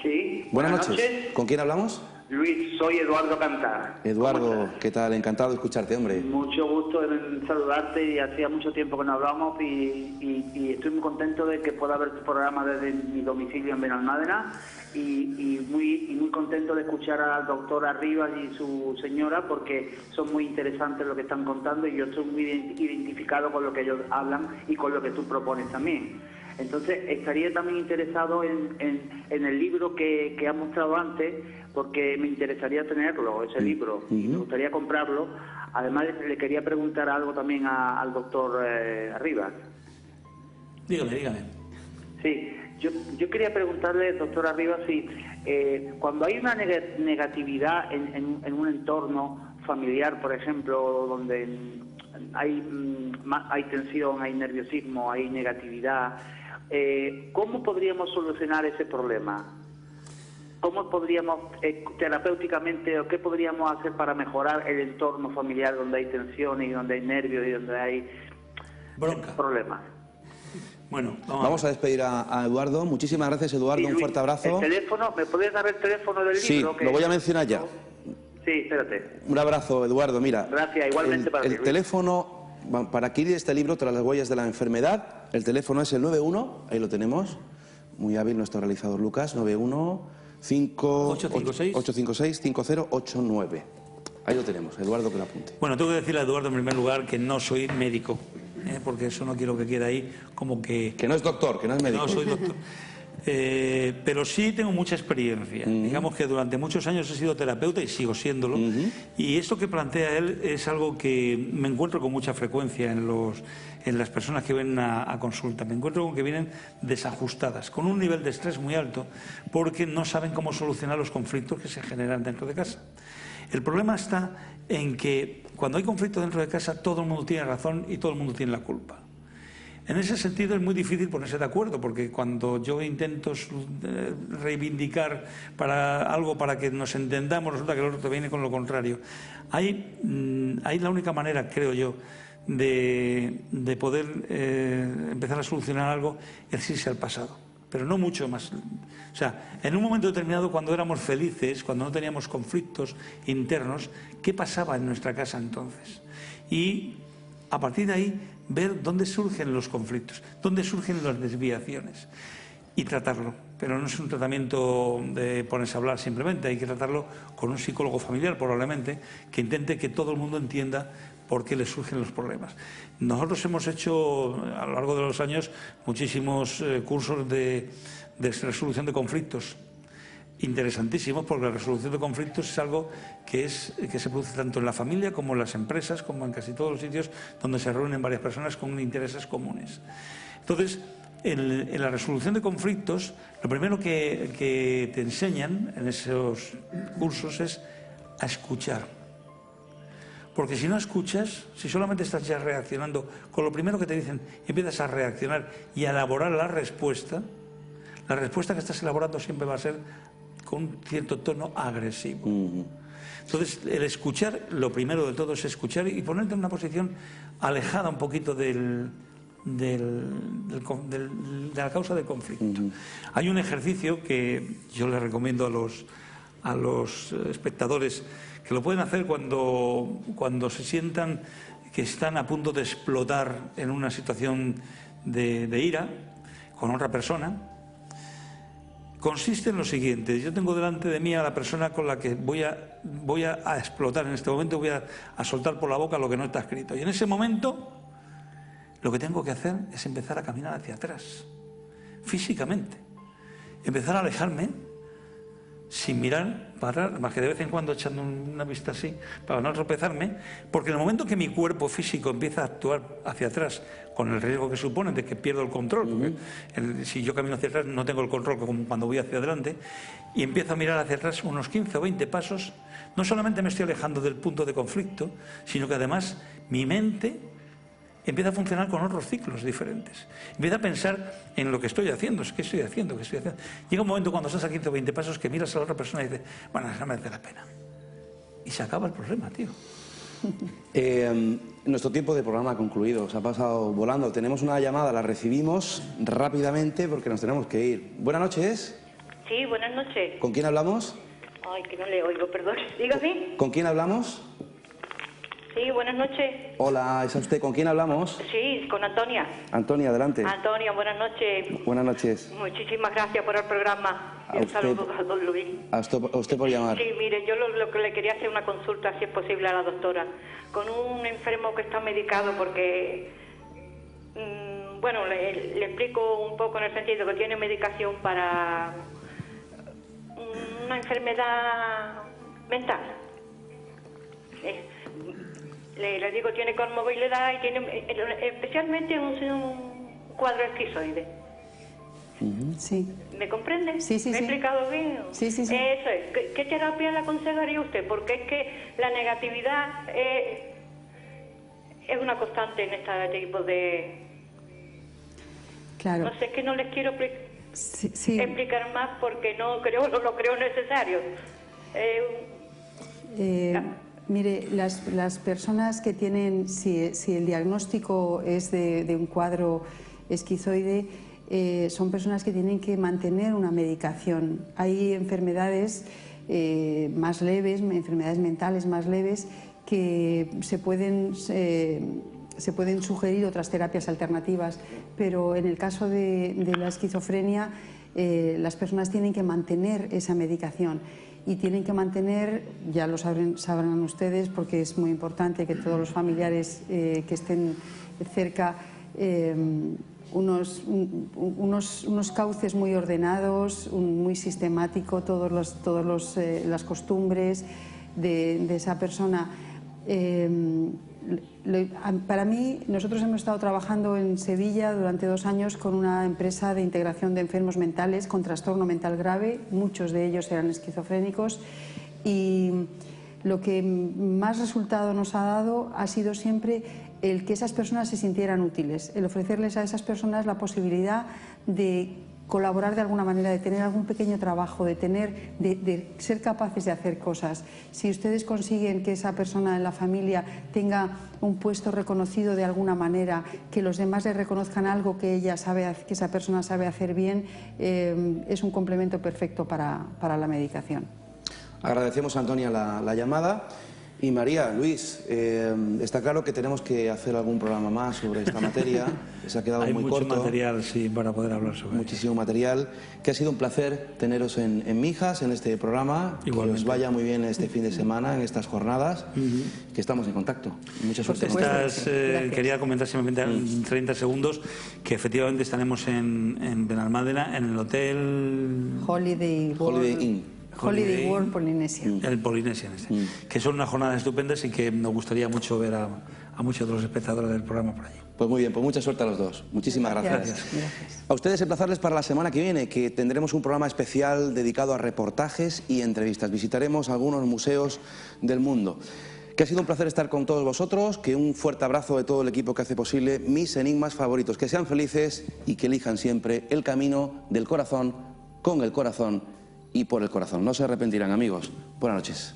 Sí. Buenas noches. ¿Con quién hablamos? Luis, soy Eduardo Cantar. Eduardo, ¿qué tal? Encantado de escucharte, hombre. Mucho gusto en saludarte, y hacía mucho tiempo que no hablábamos y estoy muy contento de que pueda ver tu programa desde mi domicilio en Benalmádena y muy contento de escuchar al doctor Arribas y su señora, porque son muy interesantes lo que están contando y yo estoy muy identificado con lo que ellos hablan y con lo que tú propones también. Entonces, estaría también interesado en el libro que has mostrado antes, porque me interesaría tenerlo, ese libro, y me gustaría comprarlo. Además, le quería preguntar algo también al doctor Arribas. Dígame. Sí, yo quería preguntarle, doctor Arribas, si cuando hay una negatividad en un entorno familiar, por ejemplo, donde hay tensión, hay nerviosismo, hay negatividad, ¿cómo podríamos solucionar ese problema? ¿Cómo podríamos, terapéuticamente, o qué podríamos hacer para mejorar el entorno familiar donde hay tensiones y donde hay nervios y donde hay problemas? Bueno, vamos a despedir a Eduardo. Muchísimas gracias, Eduardo. Luis, un fuerte abrazo. ¿El teléfono? ¿Me podrías dar el teléfono del libro? Sí, lo voy a mencionar ya. Sí, espérate. Un abrazo, Eduardo. Mira, gracias, igualmente para ti, el teléfono para adquirir este libro, Tras las huellas de la enfermedad, el teléfono es el 91, ahí lo tenemos, muy hábil nuestro realizador Lucas, 91-856-5089. Ahí lo tenemos, Eduardo, que lo apunte. Bueno, tengo que decirle a Eduardo en primer lugar que no soy médico, porque eso no quiero que quede ahí como que... Que no es doctor, que no es médico. No soy doctor. Pero sí tengo mucha experiencia. Digamos que durante muchos años he sido terapeuta y sigo siéndolo. Y esto que plantea él es algo que me encuentro con mucha frecuencia en las personas que vienen a consulta. Me encuentro con que vienen desajustadas, con un nivel de estrés muy alto, porque no saben cómo solucionar los conflictos que se generan dentro de casa. El problema está en que cuando hay conflicto dentro de casa, todo el mundo tiene razón y todo el mundo tiene la culpa. En ese sentido es muy difícil ponerse de acuerdo, porque cuando yo intento reivindicar algo para que nos entendamos, resulta que el otro viene con lo contrario. Hay la única manera, creo yo, de poder empezar a solucionar algo es irse al pasado, pero no mucho más. O sea, en un momento determinado, cuando éramos felices, cuando no teníamos conflictos internos, ¿qué pasaba en nuestra casa entonces? Y a partir de ahí, ver dónde surgen los conflictos, dónde surgen las desviaciones y tratarlo. Pero no es un tratamiento de ponerse a hablar simplemente, hay que tratarlo con un psicólogo familiar probablemente, que intente que todo el mundo entienda por qué le surgen los problemas. Nosotros hemos hecho a lo largo de los años muchísimos cursos de resolución de conflictos, interesantísimos, porque la resolución de conflictos es algo que se produce tanto en la familia como en las empresas, como en casi todos los sitios donde se reúnen varias personas con intereses comunes. Entonces, en la resolución de conflictos, lo primero que te enseñan en esos cursos es a escuchar. Porque si no escuchas, si solamente estás ya reaccionando con lo primero que te dicen, empiezas a reaccionar y a elaborar la respuesta que estás elaborando siempre va a ser con un cierto tono agresivo. Entonces, el escuchar, lo primero de todo es escuchar y ponerte en una posición alejada un poquito de la causa del conflicto. Hay un ejercicio que yo les recomiendo a los espectadores, que lo pueden hacer cuando se sientan que están a punto de explotar en una situación de ira con otra persona. Consiste en lo siguiente: yo tengo delante de mí a la persona con la que voy a explotar en este momento, voy a soltar por la boca lo que no está escrito. Y en ese momento lo que tengo que hacer es empezar a caminar hacia atrás, físicamente. Empezar a alejarme sin mirar, parar, más que de vez en cuando echando una vista así, para no tropezarme, porque en el momento que mi cuerpo físico empieza a actuar hacia atrás, con el riesgo que supone de que pierdo el control, porque si yo camino hacia atrás no tengo el control como cuando voy hacia adelante, y empiezo a mirar hacia atrás unos 15 o 20 pasos, no solamente me estoy alejando del punto de conflicto, sino que además mi mente empieza a funcionar con otros ciclos diferentes. Empieza a pensar en lo que estoy haciendo, ¿qué estoy haciendo? ¿Qué estoy haciendo? Llega un momento cuando estás a 15 o 20 pasos que miras a la otra persona y dices, bueno, no merece la pena. Y se acaba el problema, tío. Nuestro tiempo de programa ha concluido, se ha pasado volando. Tenemos una llamada, la recibimos rápidamente porque nos tenemos que ir. Buenas noches. Sí, buenas noches. ¿Con quién hablamos? Ay, que no le oigo, perdón. Dígame. ¿Con quién hablamos? Sí, buenas noches. Hola, ¿es usted? ¿Con quién hablamos? Sí, con Antonia. Antonia, adelante. Antonia, buenas noches. Buenas noches. Muchísimas gracias por el programa. Y un saludo a don Luis. A usted por llamar. Sí, mire, yo lo que le quería hacer una consulta, si es posible, a la doctora. Con un enfermo que está medicado porque... bueno, le explico un poco en el sentido que tiene medicación para una enfermedad mental. Le digo, tiene conmovilidad y tiene especialmente un cuadro esquizoide. Sí. ¿Me comprende? Sí, sí, ¿Me he sí. explicado bien? Sí, sí, sí. Eso es. ¿Qué terapia le aconsejaría usted? Porque es que la negatividad es una constante en este tipo de... Claro. No sé, es que no les quiero explicar más porque no lo creo necesario. Mire, las personas que tienen, si el diagnóstico es de un cuadro esquizoide, son personas que tienen que mantener una medicación. Hay enfermedades más leves, enfermedades mentales más leves, que se pueden sugerir otras terapias alternativas, pero en el caso de la esquizofrenia, las personas tienen que mantener esa medicación. Y tienen que mantener, ya lo sabrán ustedes, porque es muy importante que todos los familiares que estén cerca, unos cauces muy ordenados, muy sistemático, todas las costumbres de esa persona. Para mí, nosotros hemos estado trabajando en Sevilla durante 2 años con una empresa de integración de enfermos mentales con trastorno mental grave, muchos de ellos eran esquizofrénicos, y lo que más resultado nos ha dado ha sido siempre el que esas personas se sintieran útiles, el ofrecerles a esas personas la posibilidad de colaborar de alguna manera, de tener algún pequeño trabajo, de ser capaces de hacer cosas. Si ustedes consiguen que esa persona en la familia tenga un puesto reconocido de alguna manera, que los demás le reconozcan algo que esa persona sabe hacer bien, es un complemento perfecto para la medicación. Agradecemos a Antonia la llamada. Y María, Luis, está claro que tenemos que hacer algún programa más sobre esta materia. Se ha quedado muy corto. Hay mucho material, sí, para poder hablar sobre muchísimo material. Que ha sido un placer teneros en Mijas, en este programa. Igualmente. Que os vaya muy bien este fin de semana, en estas jornadas. Que estamos en contacto. Mucha suerte. Quería comentar simplemente en 30 segundos que efectivamente estaremos en Benalmádena, en el hotel... Holiday Inn. Holiday World Polinesia. El Polinesia, que son unas jornadas estupendas y que nos gustaría mucho ver a muchos de los espectadores del programa por allí. Pues muy bien, pues mucha suerte a los dos. Muchísimas gracias. A ustedes emplazarles para la semana que viene, que tendremos un programa especial dedicado a reportajes y entrevistas. Visitaremos algunos museos del mundo. Que ha sido un placer estar con todos vosotros, que un fuerte abrazo de todo el equipo que hace posible mis enigmas favoritos. Que sean felices y que elijan siempre el camino del corazón, con el corazón y por el corazón. No se arrepentirán, amigos. Buenas noches.